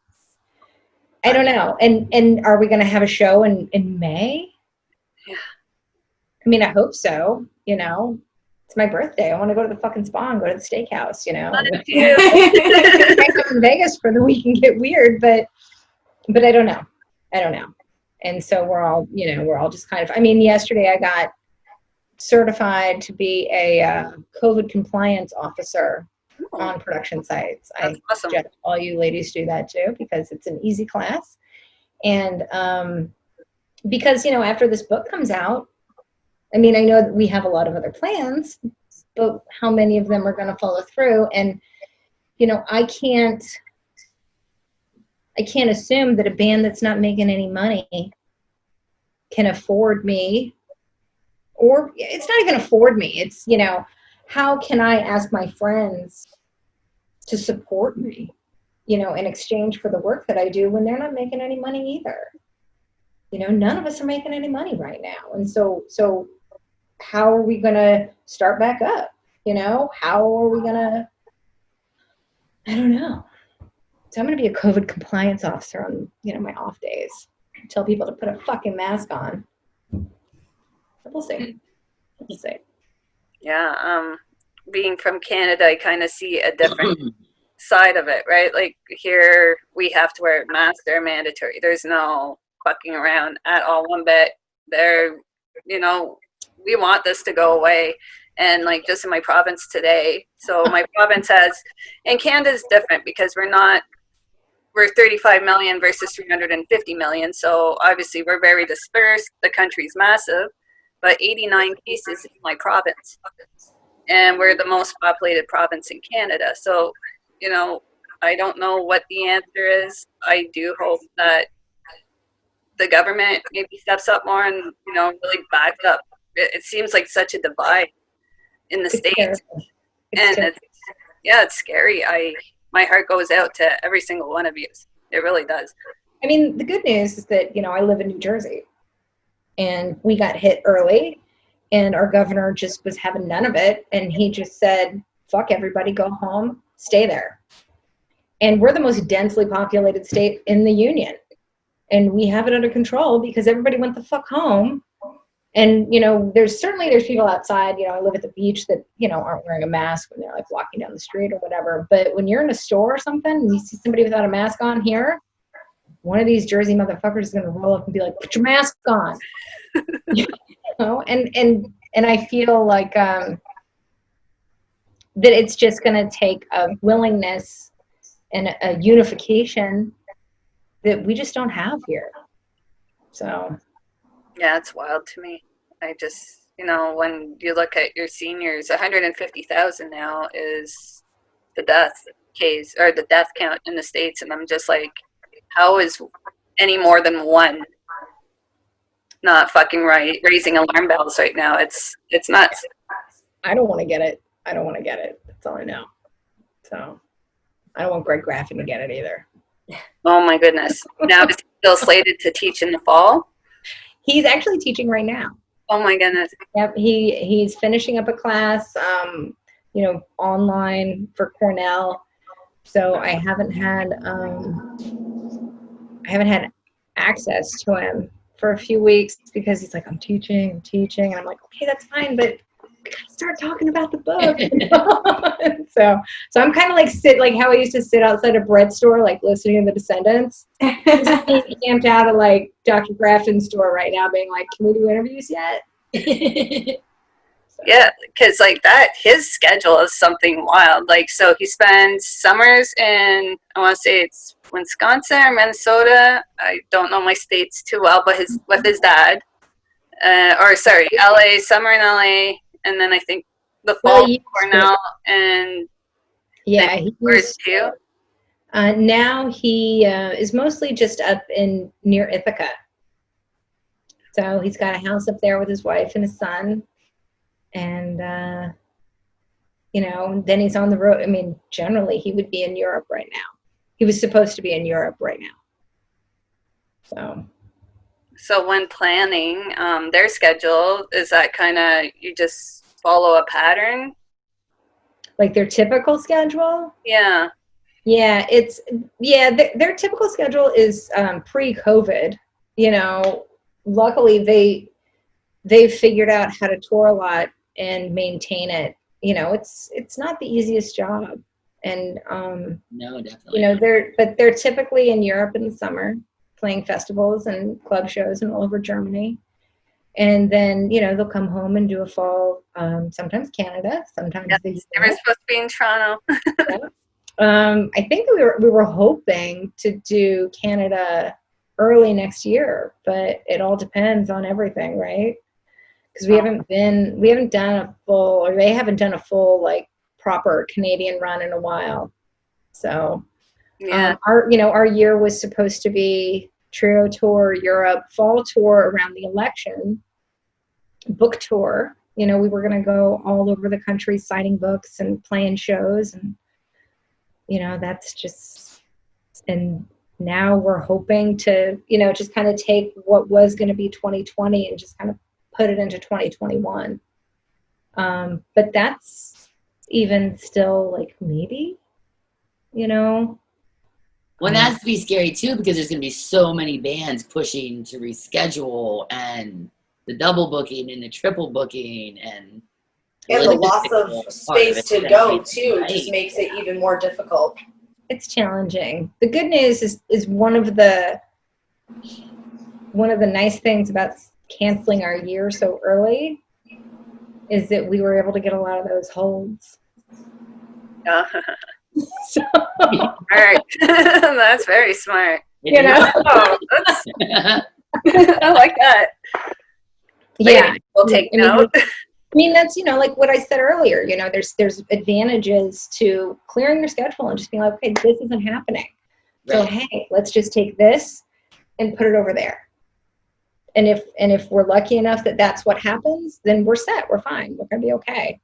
I don't know. And are we going to have a show in May? Yeah. I mean, I hope so. You know, it's my birthday. I want to go to the fucking spa and go to the steakhouse, you know. I come in Vegas for the week and get weird, but I don't know. And so we're all, you know, we're all just kind of, I mean, yesterday I got certified to be a COVID compliance officer on production sites. That's I awesome. suggest all you ladies do that too, because it's an easy class. And because, you know, after this book comes out, I mean, I know that we have a lot of other plans, but how many of them are going to follow through? And, you know, I can't assume that a band that's not making any money can afford me, or it's not even afford me. It's, you know, how can I ask my friends to support me? in exchange for the work that I do when they're not making any money either. None of us are making any money right now. And so how are we going to start back up? How are we going to, I don't know. So I'm going to be a COVID compliance officer on, my off days. Tell people to put a fucking mask on. We'll see. We'll see. Yeah. Being from Canada, I kind of see a different side of it, right? Like here, we have to wear masks. They're mandatory. There's no fucking around at all one bit. They're, we want this to go away. And like just in my province today, so my province has, and Canada's different because we're 35 million versus 350 million. So obviously we're very dispersed. The country's massive, but 89 cases in my province. And we're the most populated province in Canada. So, I don't know what the answer is. I do hope that the government maybe steps up more and, really backs up. It seems like such a divide in the States. And it's scary. My heart goes out to every single one of you. It really does. I mean, the good news is that, I live in New Jersey and we got hit early and our governor just was having none of it. And he just said, fuck everybody, go home, stay there. And we're the most densely populated state in the union. And we have it under control because everybody went the fuck home. And, there's people outside, I live at the beach that, aren't wearing a mask when they're like walking down the street or whatever. But when you're in a store or something and you see somebody without a mask on here, one of these Jersey motherfuckers is going to roll up and be like, put your mask on. And I feel like that it's just going to take a willingness and a unification that we just don't have here. So. Yeah, it's wild to me. I just, when you look at your seniors, 150,000 now is the death case or the death count in the States. And I'm just like, how is any more than one not fucking right, raising alarm bells right now? It's nuts. I don't want to get it. That's all I know. So I don't want Greg Graffin to get it either. Oh my goodness. Now is he still slated to teach in the fall? He's actually teaching right now. Oh my goodness. Yep. He's finishing up a class, online for Cornell. So I haven't had access to him for a few weeks because he's like, I'm teaching. And I'm like, okay, that's fine, but we gotta start talking about the book. So I'm kind of like how I used to sit outside a bread store, like listening to the Descendants. He camped out at like Dr. Grafton's store right now, being like, "Can we do interviews yet?" Yeah, because like that, his schedule is something wild. Like, so he spends summers in, I want to say it's Wisconsin or Minnesota. I don't know my states too well, but with his dad, LA, summer in LA, and then I think the fall Cornell and where's too. Now he is mostly just up near Ithaca. So he's got a house up there with his wife and his son. And, then he's on the road. I mean, generally he would be in Europe right now. He was supposed to be in Europe right now. So when planning their schedule, is that kind of, you just follow a pattern? Like their typical schedule? Yeah. Yeah, their typical schedule is pre-COVID. Luckily they've figured out how to tour a lot and maintain it. It's not the easiest job. And no, definitely. They're typically in Europe in the summer, playing festivals and club shows and all over Germany. And then, they'll come home and do a fall, sometimes Canada, sometimes they were supposed to be in Toronto. I think that we were hoping to do Canada early next year, but it all depends on everything, right? Because they haven't done a full like proper Canadian run in a while. So yeah, our year was supposed to be trio tour Europe, fall tour around the election, book tour. We were going to go all over the country signing books and playing shows, and that's just and now we're hoping to, just kind of take what was going to be 2020 and just kind of put it into 2021. But that's even still like maybe, Well, that has to be scary too, because there's going to be so many bands pushing to reschedule, and the double booking and the triple booking, and the loss of space to go too just makes it even more difficult. It's challenging. The good news is one of the nice things about canceling our year so early is that we were able to get a lot of those holds. So. Smart. That's very smart. Oh, I like that. Yeah, we'll take note. I mean, that's, like what I said earlier, there's advantages to clearing your schedule and just being like, okay, this isn't happening. Right. So, hey, let's just take this and put it over there. And if we're lucky enough that that's what happens, then we're set. We're fine. We're going to be okay.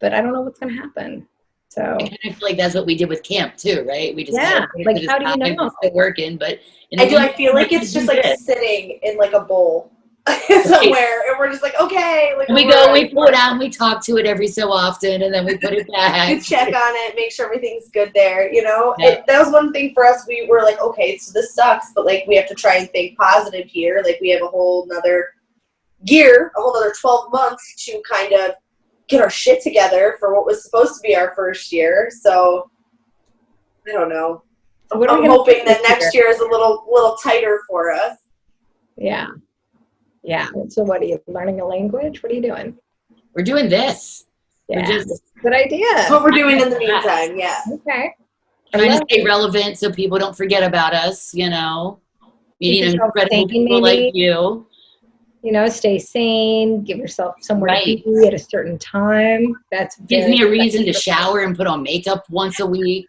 But I don't know what's going to happen. So I kind of feel like that's what we did with camp too, right? We just like, how do you know? We're still working, but I feel like it's just like sitting in like a bowl somewhere, and we're just like, okay. Like, we pull it out, and we talk to it every so often, and then we put it back. We check on it, make sure everything's good there. That was one thing for us. We were like, okay, so this sucks, but like we have to try and think positive here. Like we have a whole nother 12 months to kind of get our shit together for what was supposed to be our first year. So I don't know. I'm hoping that next year is a little tighter for us. Yeah. Yeah. So what are you learning a language? What are you doing? We're doing this. Yeah. Good idea. That's what we're doing in the meantime. Yeah. Okay. Trying to stay relevant so people don't forget about us, meeting incredible people like you. Stay sane, give yourself somewhere to be at a certain time. That gives me a reason to shower and put on makeup once a week.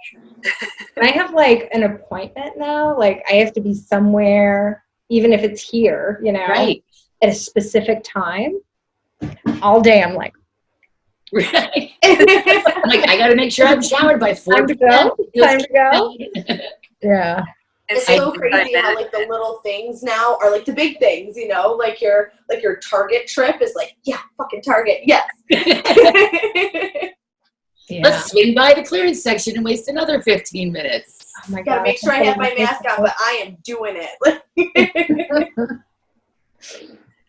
I have like an appointment now. Like I have to be somewhere, even if it's here, at a specific time. All day I'm like, right. I got to make sure I'm showered by 4 p.m. Time to go. Yeah. It's so crazy how like the little things now are like the big things, like your Target trip is like, yeah, fucking Target, yes. Yeah. Let's swing by the clearance section and waste another 15 minutes. Oh my God. Gotta make sure I have my mask on, but I am doing it.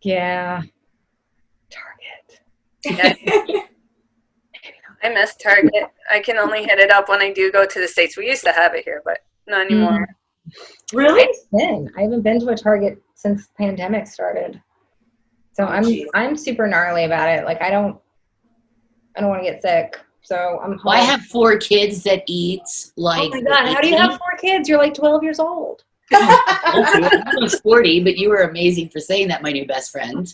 Yeah. Target. I miss Target. I can only hit it up when I do go to the States. We used to have it here, but not anymore. Really? I haven't been to a Target since the pandemic started. So I'm super gnarly about it. Like I don't want to get sick. So I'm home. Well, I have 4 kids that eat like. Oh my God! How do you have 4 kids? You're like 12 years old. I was 40, but you were amazing for saying that, my new best friend.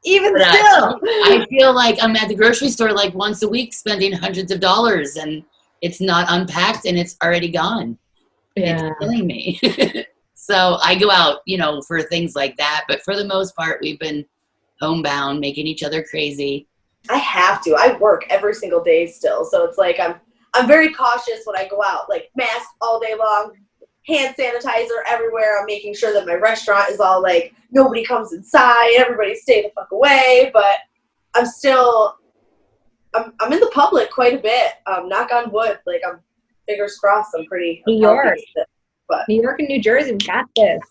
Even still, I feel like I'm at the grocery store like once a week, spending hundreds of dollars, and it's not unpacked and it's already gone. Yeah. It's killing me. So I go out, for things like that. But for the most part, we've been homebound, making each other crazy. I have to. I work every single day still. So it's like I'm very cautious when I go out. Like mask all day long, hand sanitizer everywhere. I'm making sure that my restaurant is all like, nobody comes inside, everybody stay the fuck away. But I'm in the public quite a bit. Knock on wood. Like I'm fingers crossed. I'm pretty. New York, New York and New Jersey, we got this.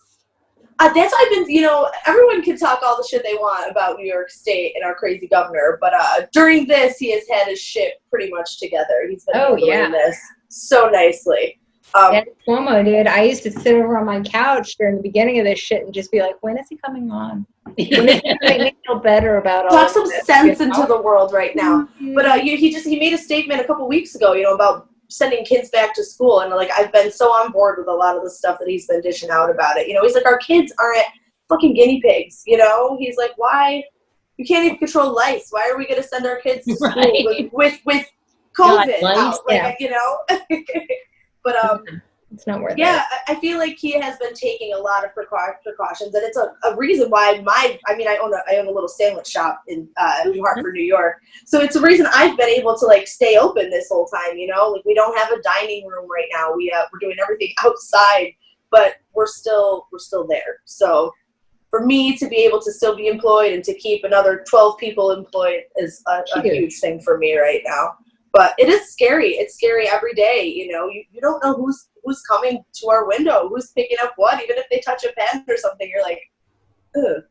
That's why I've been. Everyone can talk all the shit they want about New York State and our crazy governor, but during this, he has had his shit pretty much together. He's been handling this so nicely. Cuomo, dude. I used to sit over on my couch during the beginning of this shit and just be like, when is he coming on? When is he going to make me feel better about all Talk some sense into the world right now. Mm-hmm. But he made a statement a couple weeks ago, about sending kids back to school, and like I've been so on board with a lot of the stuff that he's been dishing out about it. He's like, our kids aren't fucking guinea pigs. He's like, why? You can't even control lice. Why are we going to send our kids to school with COVID out? Like, But It's not worth Yeah, it. I feel like he has been taking a lot of precautions, and it's a reason why I own a little sandwich shop in New Hartford, New York. So it's a reason I've been able to like stay open this whole time. You know, like we don't have a dining room right now. We're doing everything outside, but we're still there. So for me to be able to still be employed and to keep another 12 people employed is a huge thing for me right now. But it is scary. It's scary every day. You know, you don't know who's coming to our window, who's picking up what. Even if they touch a pen or something, you're like, ugh.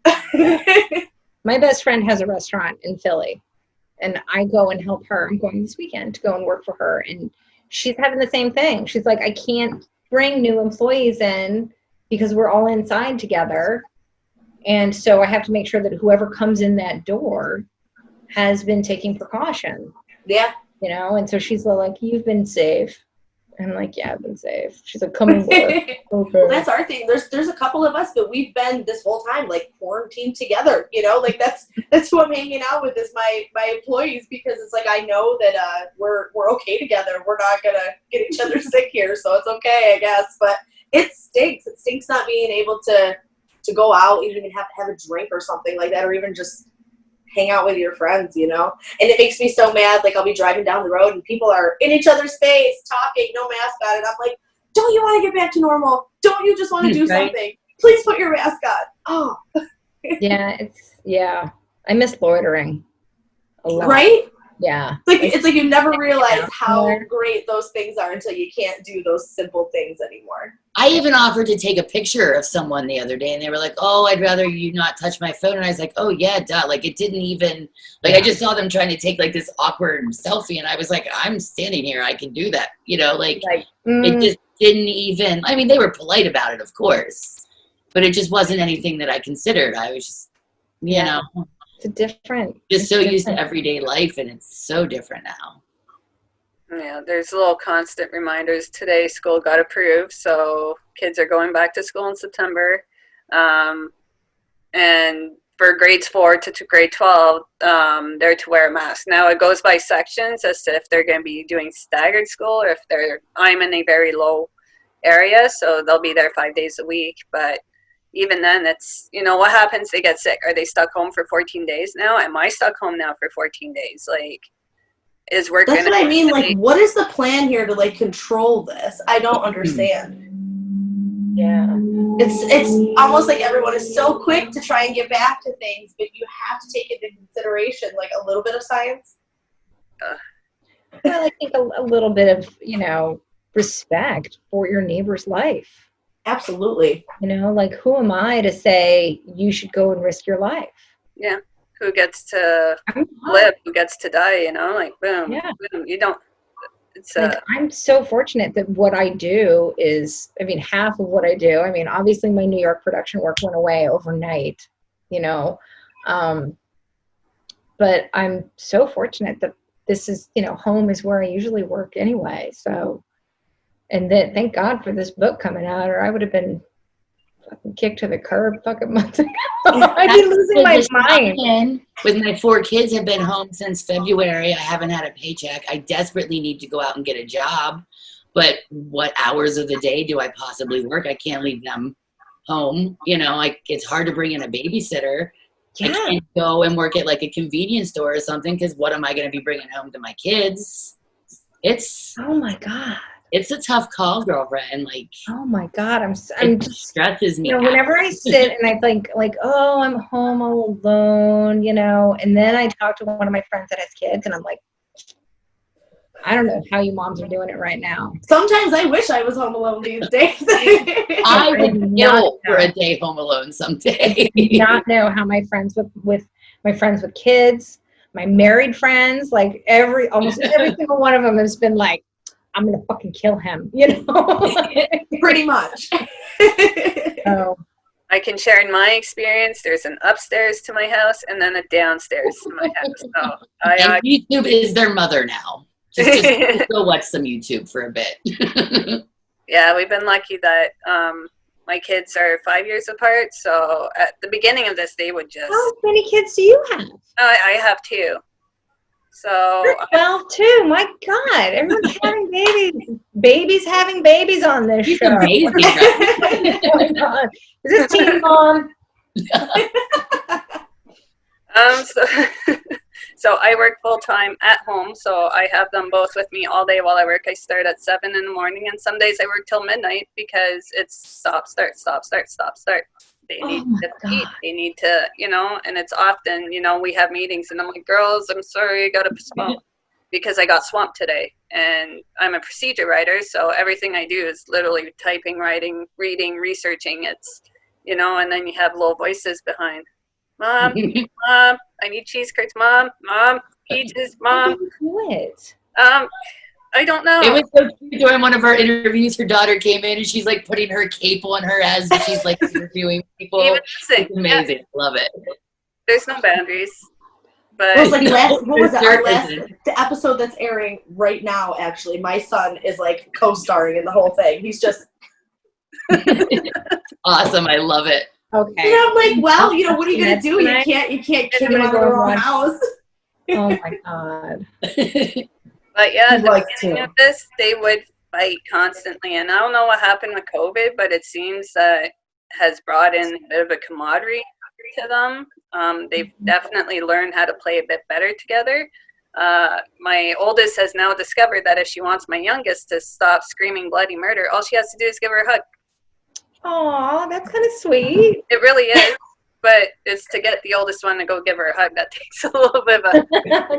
My best friend has a restaurant in Philly, and I go and help her. I'm going this weekend to go and work for her, and she's having the same thing. She's like, I can't bring new employees in because we're all inside together, and so I have to make sure that whoever comes in that door has been taking precaution. Yeah. You know, and so she's like, you've been safe. I'm like, yeah, I've been safe. She's like, come and work. Okay. Well, that's our thing. There's a couple of us, but we've been this whole time like quarantined together. You know, like that's who I'm hanging out with is my employees, because it's like I know that we're okay together. We're not gonna get each other sick here, so it's okay, I guess. But it stinks. It stinks not being able to go out, even have a drink or something like that, or even just hang out with your friends, you know? And it makes me so mad. Like, I'll be driving down the road and people are in each other's face talking, no mask on. And I'm like, don't you want to get back to normal? Don't you just want to do something? Please put your mask on. Oh. Yeah. I miss loitering a lot. Right? Yeah. It's like you never realize how great those things are until you can't do those simple things anymore. I even offered to take a picture of someone the other day, and they were like, oh, I'd rather you not touch my phone. And I was like, oh, yeah, duh. Like, it didn't even, like, I just saw them trying to take, like, this awkward selfie, and I was like, I'm standing here. I can do that. You know, like it just didn't even, I mean, they were polite about it, of course, but it just wasn't anything that I considered. I was just, you know. It's used to everyday life, and it's so different now. Yeah, there's little constant reminders. Today, school got approved, so kids are going back to school in September. And for grades 4 to grade 12, they're to wear a mask. Now, it goes by sections as to if they're going to be doing staggered school or if I'm in a very low area, so they'll be there 5 days a week. But even then, it's, you know, what happens? They get sick. Are they stuck home for 14 days now? Am I stuck home now for 14 days? Like, is work? That's what I mean. Like, what is the plan here to like control this? I don't understand. Yeah. It's almost like everyone is so quick to try and get back to things, but you have to take into consideration like a little bit of science. Well, I think a little bit of, you know, respect for your neighbor's life. Absolutely. You know, like, who am I to say you should go and risk your life? Yeah. Who gets to live? Who gets to die? You know, like, boom. Yeah. Boom. You don't. It's like, I'm so fortunate that what I do is, I mean, half of what I do, I mean, obviously my New York production work went away overnight, you know, but I'm so fortunate that this is, you know, home is where I usually work anyway. So, and then thank God for this book coming out, or I would have been fucking kicked to the curb fucking months ago. I'd be losing my mind. With my 4 kids have been home since February. I haven't had a paycheck. I desperately need to go out and get a job. But what hours of the day do I possibly work? I can't leave them home. You know, like, it's hard to bring in a babysitter. Yeah. I can't go and work at like a convenience store or something, because what am I going to be bringing home to my kids? It's, oh my God. It's a tough call, girlfriend. Like, oh my God, I'm just stresses me. You know, whenever I sit and I think like, oh, I'm home all alone, you know, and then I talk to one of my friends that has kids, and I'm like, I don't know how you moms are doing it right now. Sometimes I wish I was home alone these days. I would kill for a day home alone someday. I do not know how my friends with my friends with kids, my married friends, like almost every single one of them has been like, I'm going to fucking kill him, you know? Pretty much. Oh. I can share in my experience. There's an upstairs to my house and then a downstairs to my house. So and YouTube is their mother now. Just go watch some YouTube for a bit. Yeah, we've been lucky that my kids are 5 years apart. So at the beginning of this, they would just... How many kids do you have? I have 2. So 12 too. My God, everyone's having babies. Babies having babies on this She's show. amazing. Right? What's going on? Is this Teen Mom? So, so I work full time at home, so I have them both with me all day while I work. I start at 7 in the morning, and some days I work till midnight because it's stop, start, stop, start, stop, start. They need to eat. They need to, and it's often, we have meetings, and I'm like, girls, I'm sorry, I got to postpone because I got swamped today. And I'm a procedure writer, so everything I do is literally typing, writing, reading, researching. It's, and then you have little voices behind. Mom, Mom, I need cheese curds. Mom, peaches. Mom. What? I don't know. It was so cute. During one of our interviews, her daughter came in and she's like putting her cape on her as she's like interviewing people. Even sing. It's amazing. Love it. There's no boundaries. But It was like what was it? Our last Isn't. the episode that's airing right now. Actually, my son is like co-starring in the whole thing. He's just. Awesome. I love it. Okay. I'm like, well, what are you gonna do? You can't kick him out of their own house. Oh my God. But yeah, at the Like beginning to. of this, they would fight constantly. And I don't know what happened with COVID, but it seems that has brought in a bit of a camaraderie to them. They've definitely learned how to play a bit better together. My oldest has now discovered that if she wants my youngest to stop screaming bloody murder, all she has to do is give her a hug. Aw, that's kind of sweet. It really is. But it's to get the oldest one to go give her a hug that takes a little bit of a...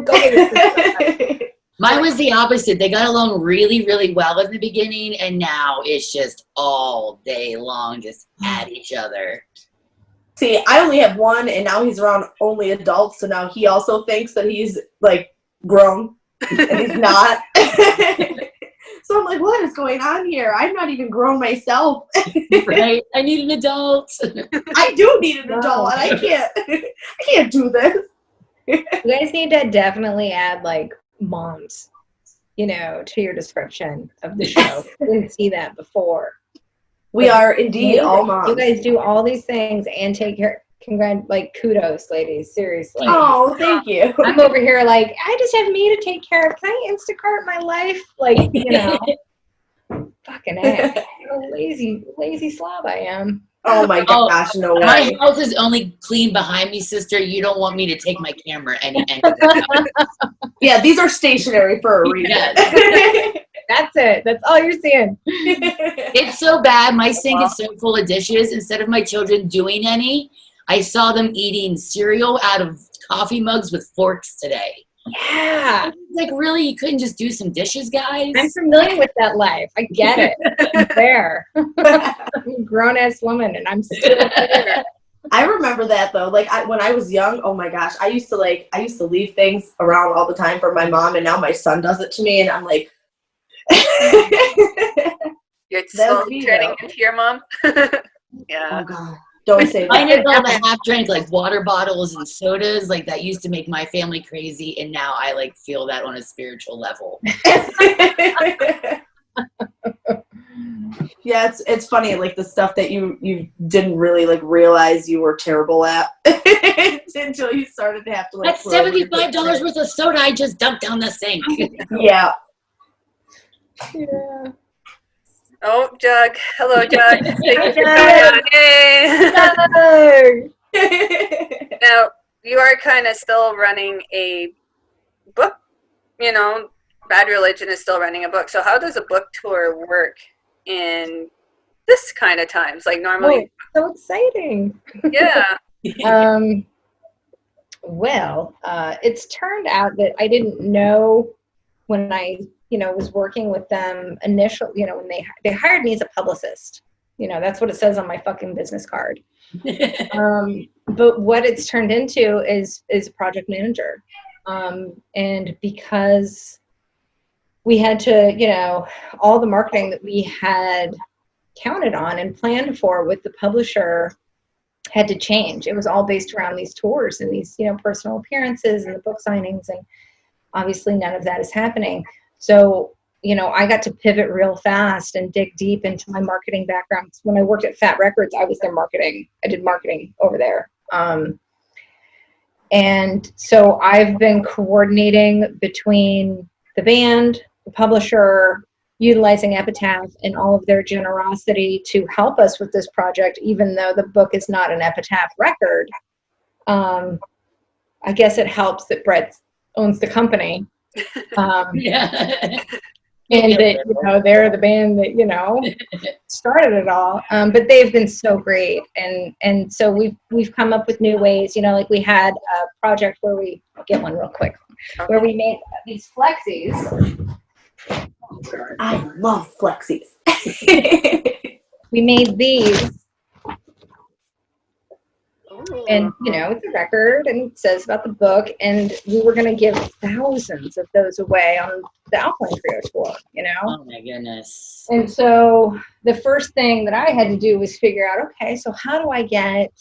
Go get your sister. Mine was the opposite. They got along really, really well in the beginning, and now it's just all day long, just at each other. See, I only have one, and now he's around only adults, so now he also thinks that he's like grown, and he's not. So I'm like, what is going on here? I'm not even grown myself. Right? I need an adult. I do need an adult, and I can't do this. You guys need to definitely add like moms, to your description of the show. I didn't see that before. We are indeed all moms. You guys do all these things and take care. Kudos, ladies. Seriously. Oh, thank you. I'm over here like, I just have me to take care of. Can I Instacart my life? Like, fucking ass. What a lazy slob I am. Oh my gosh, no way. My house is only clean behind me, sister. You don't want me to take my camera any. Yeah, these are stationary for a reason. Yes. That's it. That's all you're seeing. It's so bad. My sink is so full of dishes. Instead of my children doing any, I saw them eating cereal out of coffee mugs with forks today. Yeah. Like, really? You couldn't just do some dishes, guys? I'm familiar with that life. I get it. I'm there. I'm a grown-ass woman, and I'm still there. I remember that though. Like when I was young, oh my gosh, I used to leave things around all the time for my mom, and now my son does it to me, and I'm like, You're slowly turning into your mom. Yeah. Oh God, don't say that. Mine is all the half drink, like water bottles and sodas, like that used to make my family crazy, and now I like feel that on a spiritual level. Yeah, it's funny, like the stuff that you didn't really like realize you were terrible at until you started to have to like. That's $75 worth of soda I just dumped down the sink. Yeah. Yeah. Oh, Jug. Hello, Jug. Yay. Now, you are kind of still running a book, Bad Religion is still running a book. So how does a book tour work in this kind of times? Like normally. Oh, so exciting. Yeah. Well, it's turned out that I didn't know when I, was working with them initially, when they hired me as a publicist. That's what it says on my fucking business card. But what it's turned into is a project manager. And because we had to, all the marketing that we had counted on and planned for with the publisher had to change. It was all based around these tours and these, personal appearances and the book signings. And obviously none of that is happening. So, I got to pivot real fast and dig deep into my marketing background. When I worked at Fat Records, I was their marketing. I did marketing over there. And so I've been coordinating between the band, the publisher, utilizing Epitaph and all of their generosity to help us with this project, even though the book is not an Epitaph record. I guess it helps that Brett owns the company. Yeah. And that, you know, they're the band that, you know, started it all. But they've been so great. And so we've come up with new ways, you know, like we had a project where I'll get one real quick, where we made these flexies. I love flexies. We made these, Ooh. and, you know, it's a record and it says about the book, and we were going to give thousands of those away on the Alpine Trio tour, you know? Oh my goodness. And so the first thing that I had to do was figure out, okay, so how do I get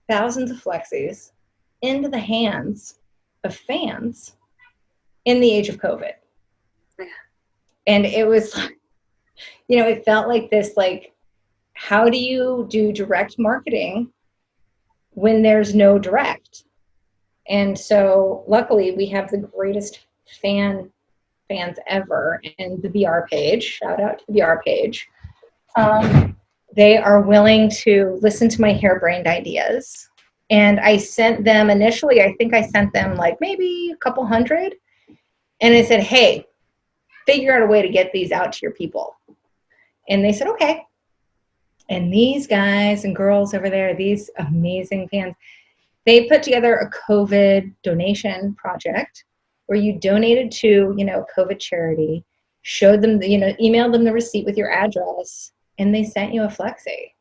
thousands of flexies into the hands of fans in the age of COVID? Yeah. And it was, you know, it felt like this, like, how do you do direct marketing when there's no direct? And so luckily we have the greatest fans ever, and the BR page, shout out to the BR page. They are willing to listen to my harebrained ideas. And I sent them initially, I think I sent them like maybe a couple hundred. And I said, hey, figure out a way to get these out to your people. And they said, okay. And these guys and girls over there, these amazing fans, they put together a COVID donation project where you donated to, you know, COVID charity, showed them, you know, emailed them the receipt with your address, and they sent you a flexi.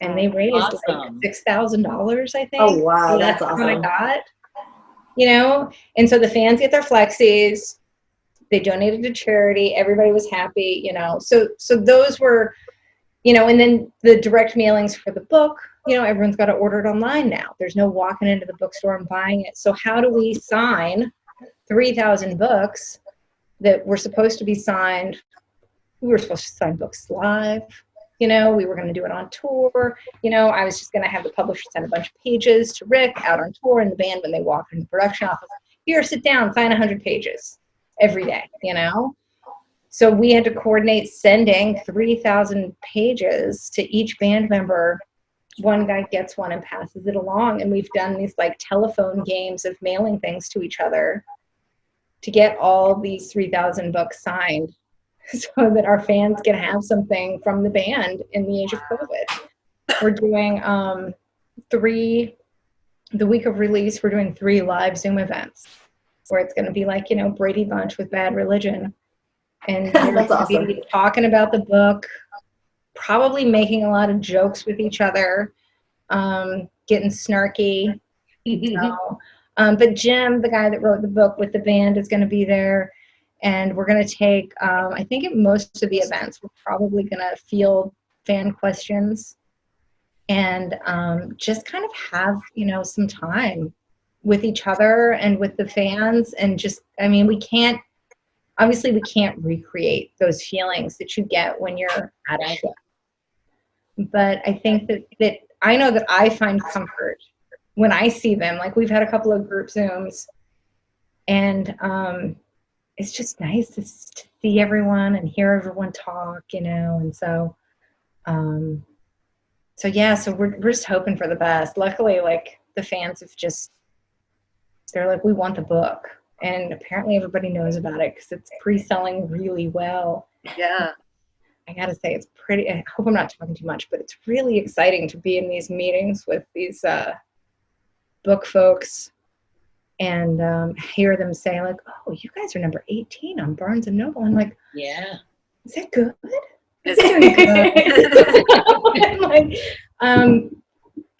And they raised Awesome. like $6,000, I think. Oh, wow, So that's what I awesome. got, you know, and so the fans get their flexis. They donated to charity. Everybody was happy, you know. So those were, you know, and then the direct mailings for the book, you know, everyone's got to order it online now. There's no walking into the bookstore and buying it. So how do we sign 3,000 books that were supposed to be signed? We were supposed to sign books live. You know, we were going to do it on tour. You know, I was just going to have the publisher send a bunch of pages to Rick out on tour, and the band, when they walk into the production office, here, sit down, sign 100 pages every day, you know? So we had to coordinate sending 3,000 pages to each band member. One guy gets one and passes it along. And we've done these like telephone games of mailing things to each other to get all these 3,000 books signed so that our fans can have something from the band in the age of COVID. We're doing the week of release, we're doing 3 live Zoom events where it's going to be like, you know, Brady Bunch with Bad Religion. And we're That's going to awesome. be talking about the book, probably making a lot of jokes with each other, getting snarky. So, but Jim, the guy that wrote the book with the band, is going to be there. And we're going to take, I think at most of the events, we're probably going to field fan questions and just kind of have, you know, some time with each other and with the fans. And just, I mean, obviously we can't recreate those feelings that you get when you're at a show. But I think that I know that I find comfort when I see them. Like, we've had a couple of group Zooms, and it's just nice to see everyone and hear everyone talk, you know. And so yeah, so we're just hoping for the best. Luckily, like, the fans have they're like, we want the book. And apparently everybody knows about it because it's pre-selling really well. Yeah. I gotta say, it's pretty, I hope I'm not talking too much, but it's really exciting to be in these meetings with these book folks and hear them say, like, oh, you guys are number 18 on Barnes & Noble. I'm like, Yeah. is that good? It's And like,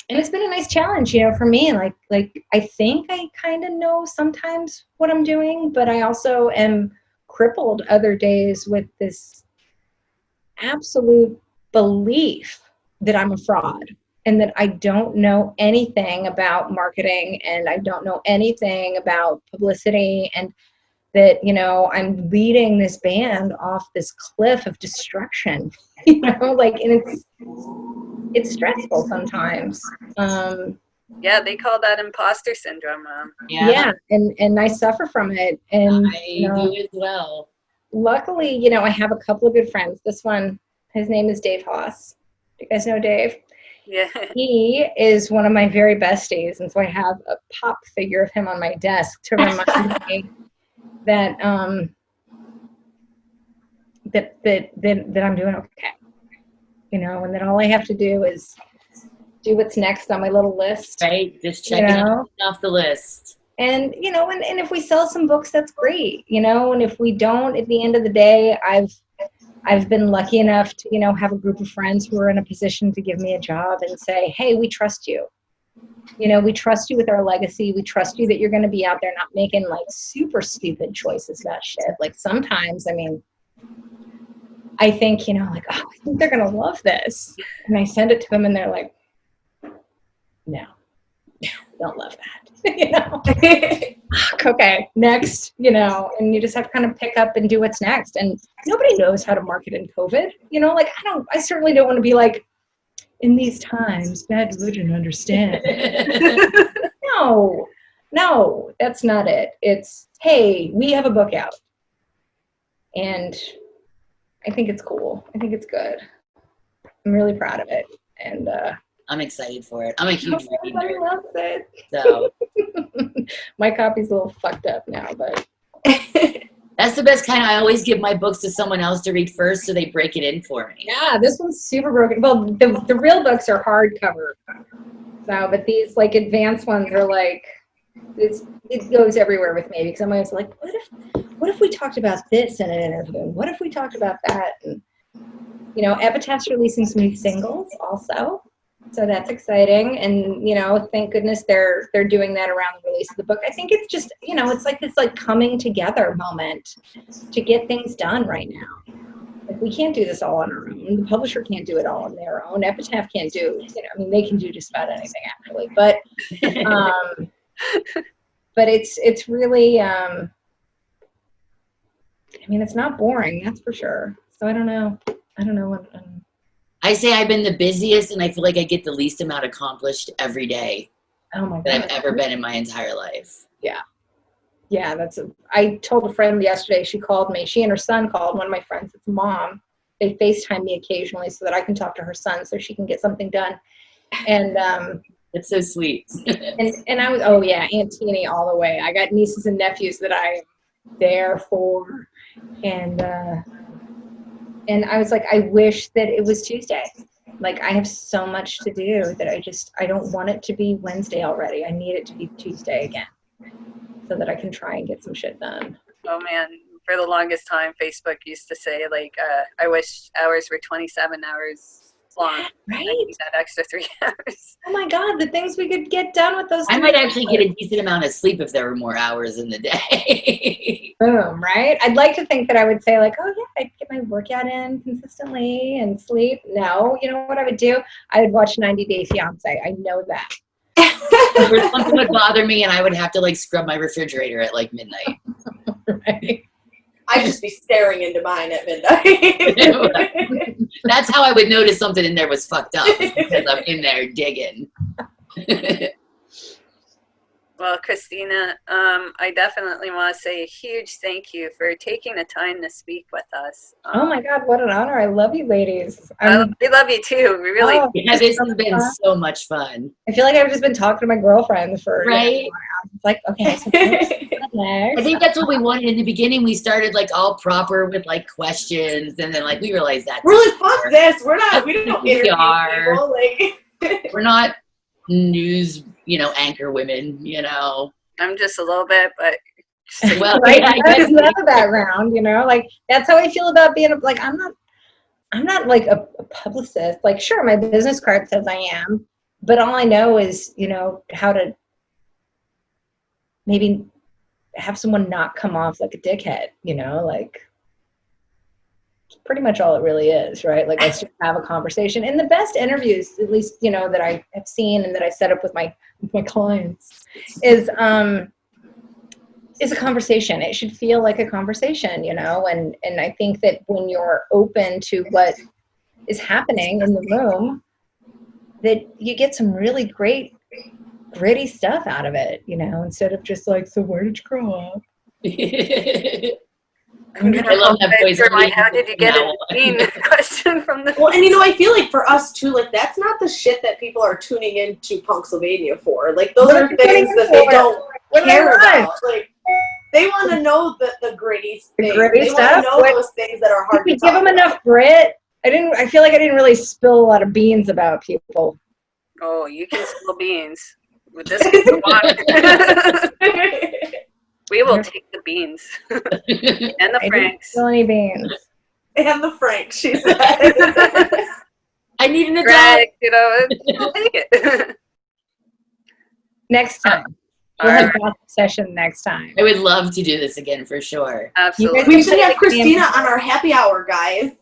and it's been a nice challenge, you know, for me. Like I think I kind of know sometimes what I'm doing, but I also am crippled other days with this absolute belief that I'm a fraud and that I don't know anything about marketing and I don't know anything about publicity, and that, you know, I'm leading this band off this cliff of destruction, you know, like, and it's stressful sometimes. Yeah, they call that imposter syndrome. Yeah, and I suffer from it. And I do as well. Luckily, you know, I have a couple of good friends. This one, his name is Dave Haas. Do you guys know Dave? Yeah. He is one of my very besties, and so I have a pop figure of him on my desk to remind me that that I'm doing okay. You know, and that all I have to do is do what's next on my little list. Right, just checking off the list. And, you know, and if we sell some books, that's great, you know, and if we don't, at the end of the day, I've been lucky enough to, you know, have a group of friends who are in a position to give me a job and say, hey, we trust you. You know, we trust you with our legacy. We trust you that you're going to be out there not making like super stupid choices about shit. Like sometimes, I mean, I think, you know, like, oh, I think they're going to love this. And I send it to them and they're like, no, don't love that. You know, okay, next, you know, and you just have to kind of pick up and do what's next. And nobody knows how to market in COVID, you know, like I certainly don't want to be like, in these times, bad religion, understand. No, that's not it. It's, hey, we have a book out. And I think it's cool. I think it's good. I'm really proud of it. And I'm excited for it. I'm a huge reader. Everybody loves it. So my copy's a little fucked up now, but that's the best kind. I always give my books to someone else to read first so they break it in for me. yeah, this one's super broken. Well, the real books are hardcover. So, but these like advanced ones are like, it goes everywhere with me because I'm always like, what if we talked about this in an interview? What if we talked about that? And, you know, Epitaph's releasing some new singles also. So that's exciting. And, you know, thank goodness they're doing that around the release of the book. I think it's just, you know, it's like this like coming together moment to get things done right now. Like we can't do this all on our own. The publisher can't do it all on their own. Epitaph can't do, you know, I mean, they can do just about anything actually, but it's really, I mean, it's not boring, that's for sure. So I don't know what, I say I've been the busiest and I feel like I get the least amount accomplished every day oh my God, that I've ever been in my entire life. Yeah, I told a friend yesterday, she called me, she and her son called, one of my friends, it's mom. They FaceTime me occasionally so that I can talk to her son so she can get something done. And it's so sweet. and I was, oh yeah, Aunt Teeny all the way. I got nieces and nephews that I'm there for. And I was like, I wish that it was Tuesday. Like I have so much to do that I don't want it to be Wednesday already. I need it to be Tuesday again so that I can try and get some shit done. Oh man, for the longest time, Facebook used to say like, I wish hours were 27 hours long. Right? I need that extra 3 hours. Oh my God, the things we could get done with those. I might actually get a decent amount of sleep if there were more hours in the day. Boom, right? I'd like to think that I would say like, oh yeah, I'd get my workout in consistently and sleep. No, you know what I would do? I would watch 90 Day Fiance. I know that. Or something would bother me and I would have to like scrub my refrigerator at like midnight. Right. I'd just be staring into mine at midnight. That's how I would notice something in there was fucked up because I'm in there digging. Well, Christina, I definitely want to say a huge thank you for taking the time to speak with us. Oh my God, what an honor. I love you ladies. We love you too. We really Yeah, this has been so much fun. I feel like I've just been talking to my girlfriend for right. It's like, okay, so next. I think that's what we wanted in the beginning. We started like all proper with like questions, and then like we realized that we're like, fuck this. We don't interview people. Like we're not news, you know, anchor women, you know. I'm just a little bit, but well, right? yeah, I guess another background, you know, like that's how I feel about being like I'm not like a publicist. Like sure, my business card says I am, but all I know is, you know, how to maybe have someone not come off like a dickhead, you know, like pretty much all it really is, right? Like let's just have a conversation. And the best interviews, at least, you know, that I have seen and that I set up with my clients is a conversation. It should feel like a conversation, you know, and I think that when you're open to what is happening in the room, that you get some really great gritty stuff out of it, you know, instead of just like, so where did you grow up? I'm gonna I love hold that it voice. for my how did you get it bean question from the Well, and you know, I feel like for us too, like that's not the shit that people are tuning into Punksylvania for. Like those What are are you tuning things in that they for? don't What do I care want? about. Like they want to know the gritty The things. gritty They want stuff? to know What- those things that are Did hard we to give talk them enough grit? I feel like I didn't really spill a lot of beans about people. Oh, you can spill beans with this one. We will take the beans and the I didn't Franks. spill any beans. And the Frank, she said. I need an adult. Greg, you know, we'll take it. Next time. We'll have a gossip session next time. I would love to do this again for sure. Absolutely. We should have Christina on our happy hour, guys.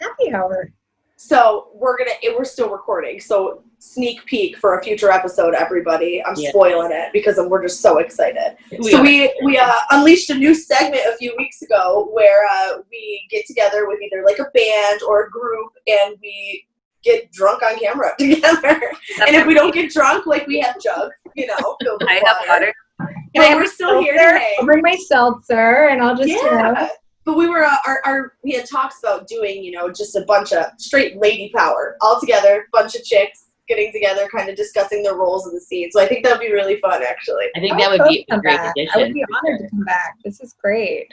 Happy hour. So we're still recording. So sneak peek for a future episode, everybody. I'm Yeah. spoiling it because we're just so excited. We So are. we unleashed a new segment a few weeks ago where we get together with either like a band or a group and we get drunk on camera together. And if we don't get drunk, like we have jugs, you know, filled with I have water. Can I have we're my still here seltzer? today. I'll bring my seltzer and I'll just, you know. Yeah. But we were we had talks about doing, you know, just a bunch of straight lady power all together, bunch of chicks getting together, kind of discussing their roles in the scene. So I think that would be really fun, actually. I think I that would love be to a come great back. addition. I would be honored to come back. This is great.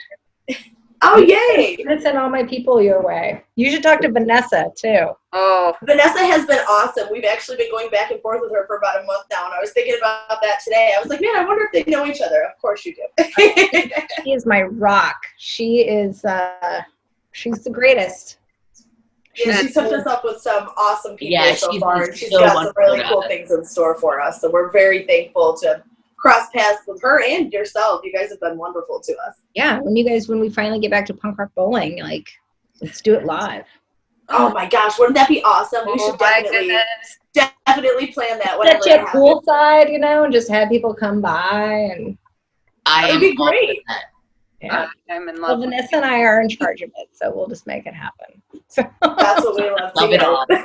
Oh, yay! I'm gonna send all my people your way. You should talk to Vanessa too. Oh, Vanessa has been awesome. We've actually been going back and forth with her for about a month now, and I was thinking about that today. I was like, man, I wonder if they know each other. Of course you do. She is my rock. She is she's the greatest. Yeah, she's hooked us up with some awesome people Yeah, so she's far, been and she's so got some wonderful really to cool us. things in store for us. So we're very thankful to cross paths with her and yourself. You guys have been wonderful to us. Yeah, when we finally get back to punk rock bowling, like, let's do it live. Oh my gosh, wouldn't that be awesome? We should my definitely plan that Set whenever you it a happens. poolside, you know, and just have people come by and I That am would be all for great. that. yeah. I'm in Well, love. with Vanessa and I are in charge of it, so we'll just make it happen. So That's what we love to Love it all. you.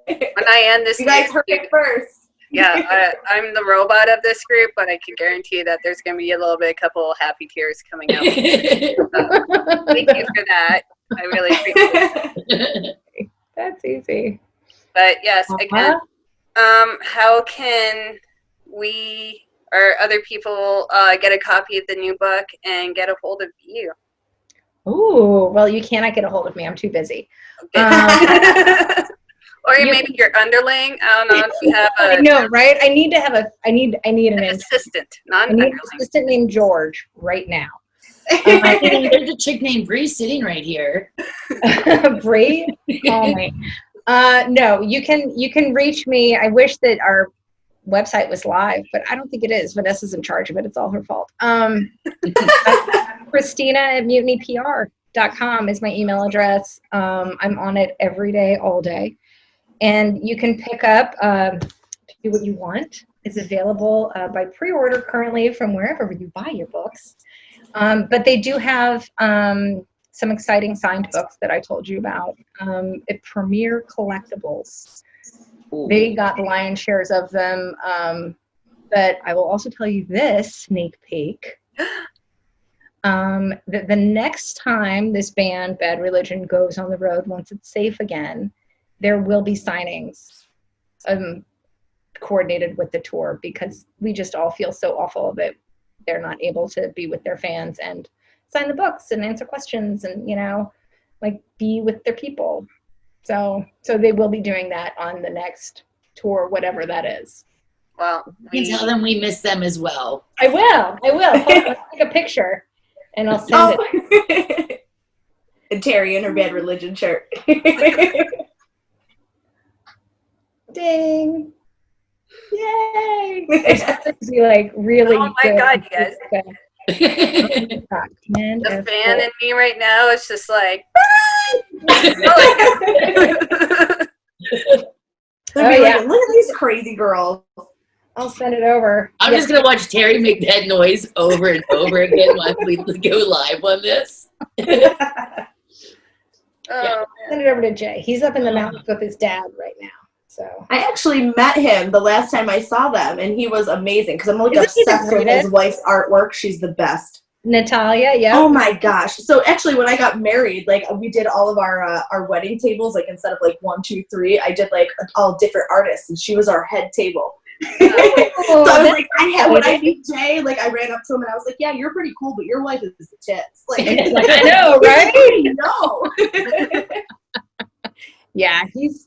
When I end this You guys next heard week, it first. yeah, I'm the robot of this group, but I can guarantee that there's going to be a couple of happy tears coming out. Thank you for that. I really appreciate it. that's easy. But yes, again, Uh-huh. how can we or other people get a copy of the new book and get a hold of you? Ooh, well, you cannot get a hold of me. I'm too busy. Or you- maybe your underling. I don't know if you have I know, right? I need an an assistant, not I an need an underling. assistant named George right now. There's a chick named Bree sitting right here. Bree, call me. No, you can reach me. I wish that our website was live, but I don't think it is. Vanessa's in charge of it. It's all her fault. Christina at mutinypr.com is my email address. I'm on it every day, all day. And you can pick up Do What You Want. It's available by pre-order currently from wherever you buy your books. But they do have some exciting signed books that I told you about at Premier Collectibles. Ooh. They got the lion's shares of them. But I will also tell you this sneak peek. The next time this band, Bad Religion, goes on the road, once it's safe again, there will be signings coordinated with the tour because we just all feel so awful that they're not able to be with their fans and sign the books and answer questions and, you know, like be with their people. So they will be doing that on the next tour, whatever that is. Well, You can tell them we miss them as well. I will. Hold on, I'll take a picture and I'll send it. And Terry in her Bad Religion shirt. Ding. Yay. It's supposed to be like really Oh my good. God, you guys. Command the F4. fan in me right now is just like. They'll be Oh, like, yeah. look at these crazy girls. I'll send it over. I'm just gonna watch Terry make that noise over and over again while we go live on this. Oh, Send it over to Jay. He's up in the mountains with his dad right now. So I actually met him the last time I saw them, and he was amazing because I'm like Isn't he the obsessed with his greatest? wife's artwork. She's the best. Natalia, yeah. Oh my gosh! So actually, when I got married, like we did all of our wedding tables, like instead of like 1, 2, 3, I did like all different artists, and she was our head table. So I was like, when I meet Jay, like I ran up to him and I was like, "Yeah, you're pretty cool, but your wife is the tits." Like, Like, I know, right? No. Yeah, he's.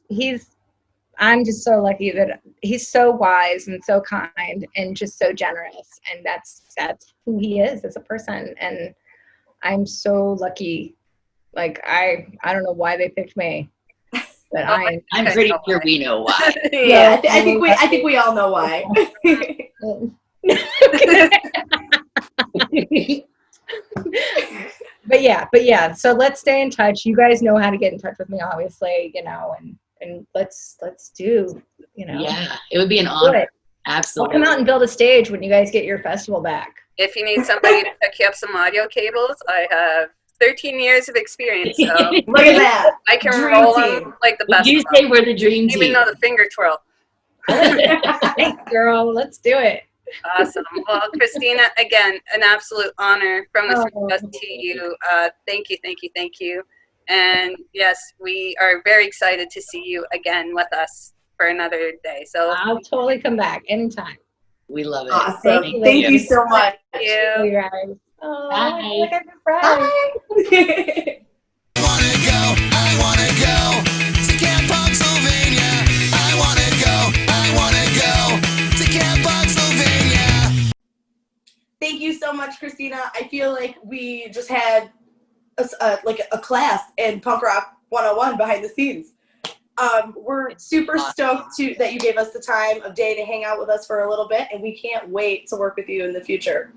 I'm just so lucky that he's so wise and so kind and just so generous, and that's who he is as a person. And I'm so lucky. Like I don't know why they picked me, but I'm pretty sure we know why. Yeah, I think we all know why. But yeah. So let's stay in touch. You guys know how to get in touch with me, obviously, and let's do, Yeah, it would be an honor. Good. Absolutely. I'll come out and build a stage when you guys get your festival back. If you need somebody to pick you up some audio cables, I have 13 years of experience, so Look at that. I can Dream roll team. them like the Would best. you say we're the dream team? Even though the finger twirl. Thanks, girl. Let's do it. Awesome. Well, Christina, again, an absolute honor from the three of us Oh. to you. Thank you. And yes, we are very excited to see you again with us for another day. So I'll totally come back anytime. We love it. Awesome. Thank you, Thank you ladies. so much. thank you. You guys. Oh, Bye. look at your friends. I wanna go to Camp Punksylvania. I wanna go to Camp Punksylvania. Thank you so much, Christina. I feel like we just had a class in Punk Rock 101 behind the scenes. We're super stoked that you gave us the time of day to hang out with us for a little bit, and we can't wait to work with you in the future.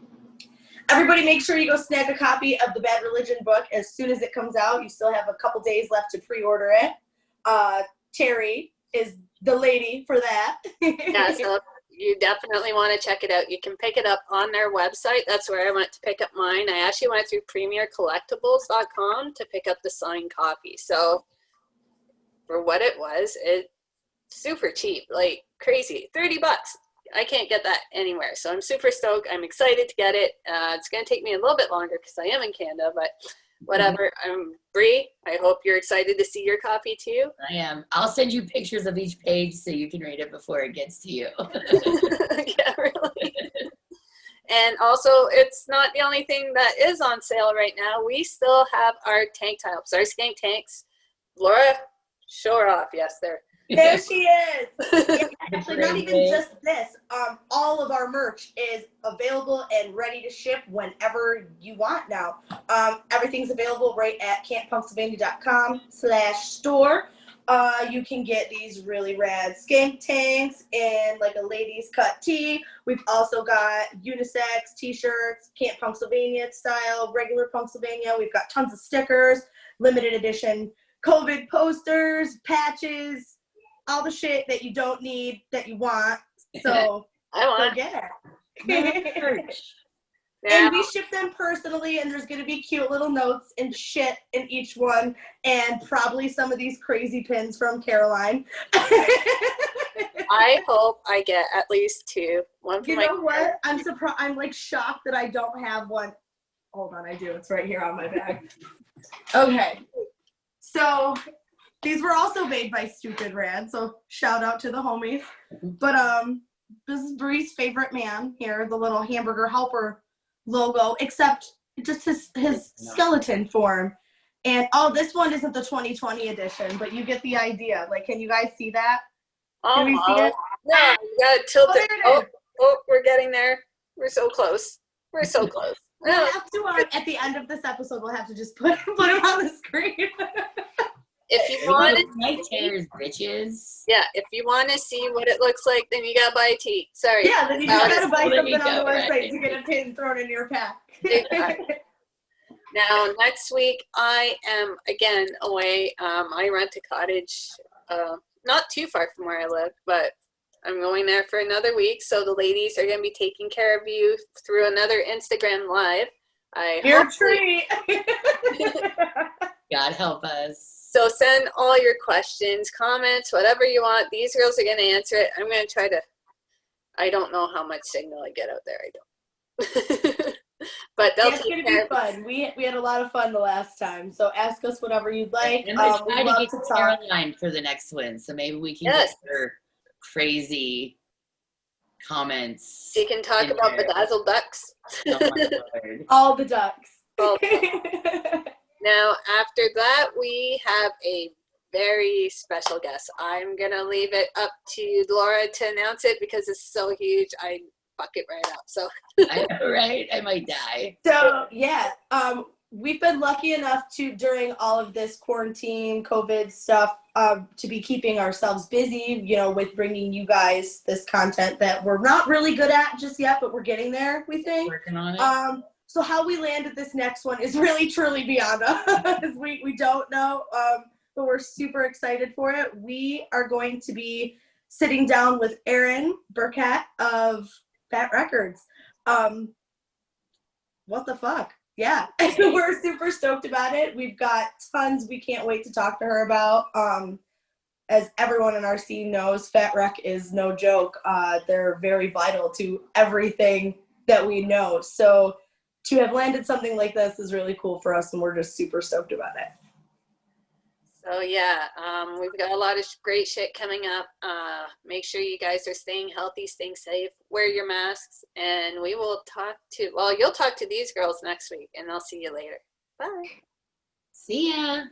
Everybody make sure you go snag a copy of the Bad Religion book as soon as it comes out. You still have a couple days left to pre-order it. Terry is the lady for that. Yeah, so you definitely want to check it out. You can pick it up on their website. That's where I went to pick up mine. I actually went through premiercollectibles.com to pick up the signed copy. So for what it was, it's super cheap, like crazy, $30. I can't get that anywhere. So I'm super stoked. I'm excited to get it. It's going to take me a little bit longer because I am in Canada, but whatever. Bree, I hope you're excited to see your copy too. I am. I'll send you pictures of each page so you can read it before it gets to you. Yeah, really. And also, it's not the only thing that is on sale right now. We still have our tank tops, our skank tanks. Laura, show her off. Yes, there. There she is. Yeah, actually, not even just this. All of our merch is available and ready to ship whenever you want now. Everything's available right at camppunksylvania.com/store. You can get these really rad skank tanks in like a ladies cut tee. We've also got unisex t-shirts, Camp Punksylvania style, regular Punksylvania. We've got tons of stickers, limited edition COVID posters, patches, all the shit that you don't need that you want. So I want go get it. now. And we ship them personally, and there's going to be cute little notes and shit in each one, and probably some of these crazy pins from Caroline. I hope I get at least 2. One for You my know what? I'm surprised. I'm like shocked that I don't have one. Hold on, I do. It's right here on my bag. Okay. So these were also made by Stupid Rad, so shout out to the homies. But this is Bree's favorite man here, the little hamburger helper logo, except just his skeleton form. And this one isn't the 2020 edition, but you get the idea. Like, can you guys see that? Can we see it? No, you gotta tilt it. There it is. Oh, we're getting there. We're so close. We're so close. We'll have to, at the end of this episode, we'll have to just put him on the screen. If you want to, Night Terror's bitches. yeah, if you want to see what it looks like, then you gotta buy a tee. Sorry. Yeah, then you just gotta buy There something you on the go, website right. to get a pin thrown in your pack. Exactly. Now, next week, I am again away. I rent a cottage not too far from where I live, but I'm going there for another week. So the ladies are going to be taking care of you through another Instagram Live. Your treat. God help us. So send all your questions, comments, whatever you want. These girls are going to answer it. I'm going to try to, I don't know how much signal I get out there. I don't. But they'll It's take gonna care be of it. fun. We had a lot of fun the last time. So ask us whatever you'd like. I'm gonna We'd try to love get to talk. Caroline for the next one, so maybe we can Yes. get her crazy comments. She can talk in about there. bedazzled ducks. Oh my Lord. All the ducks. All Now, after that, we have a very special guest. I'm going to leave it up to Laura to announce it because it's so huge. I fuck it right up. So I know, right? I might die. So yeah, we've been lucky enough to, during all of this quarantine, COVID stuff, to be keeping ourselves busy, you know, with bringing you guys this content that we're not really good at just yet, but we're getting there, we think. Working on it. So how we landed this next one is really truly beyond us. We don't know, but we're super excited for it. We are going to be sitting down with Erin Burkett of Fat Records. What the fuck? Yeah, we're super stoked about it. We've got tons we can't wait to talk to her about. As everyone in our scene knows, Fat Rec is no joke. They're very vital to everything that we know. So to have landed something like this is really cool for us, and we're just super stoked about it. So yeah, we've got a lot of great shit coming up. Make sure you guys are staying healthy, staying safe, wear your masks, and we will talk to, well, you'll talk to these girls next week, and I'll see you later. Bye. See ya.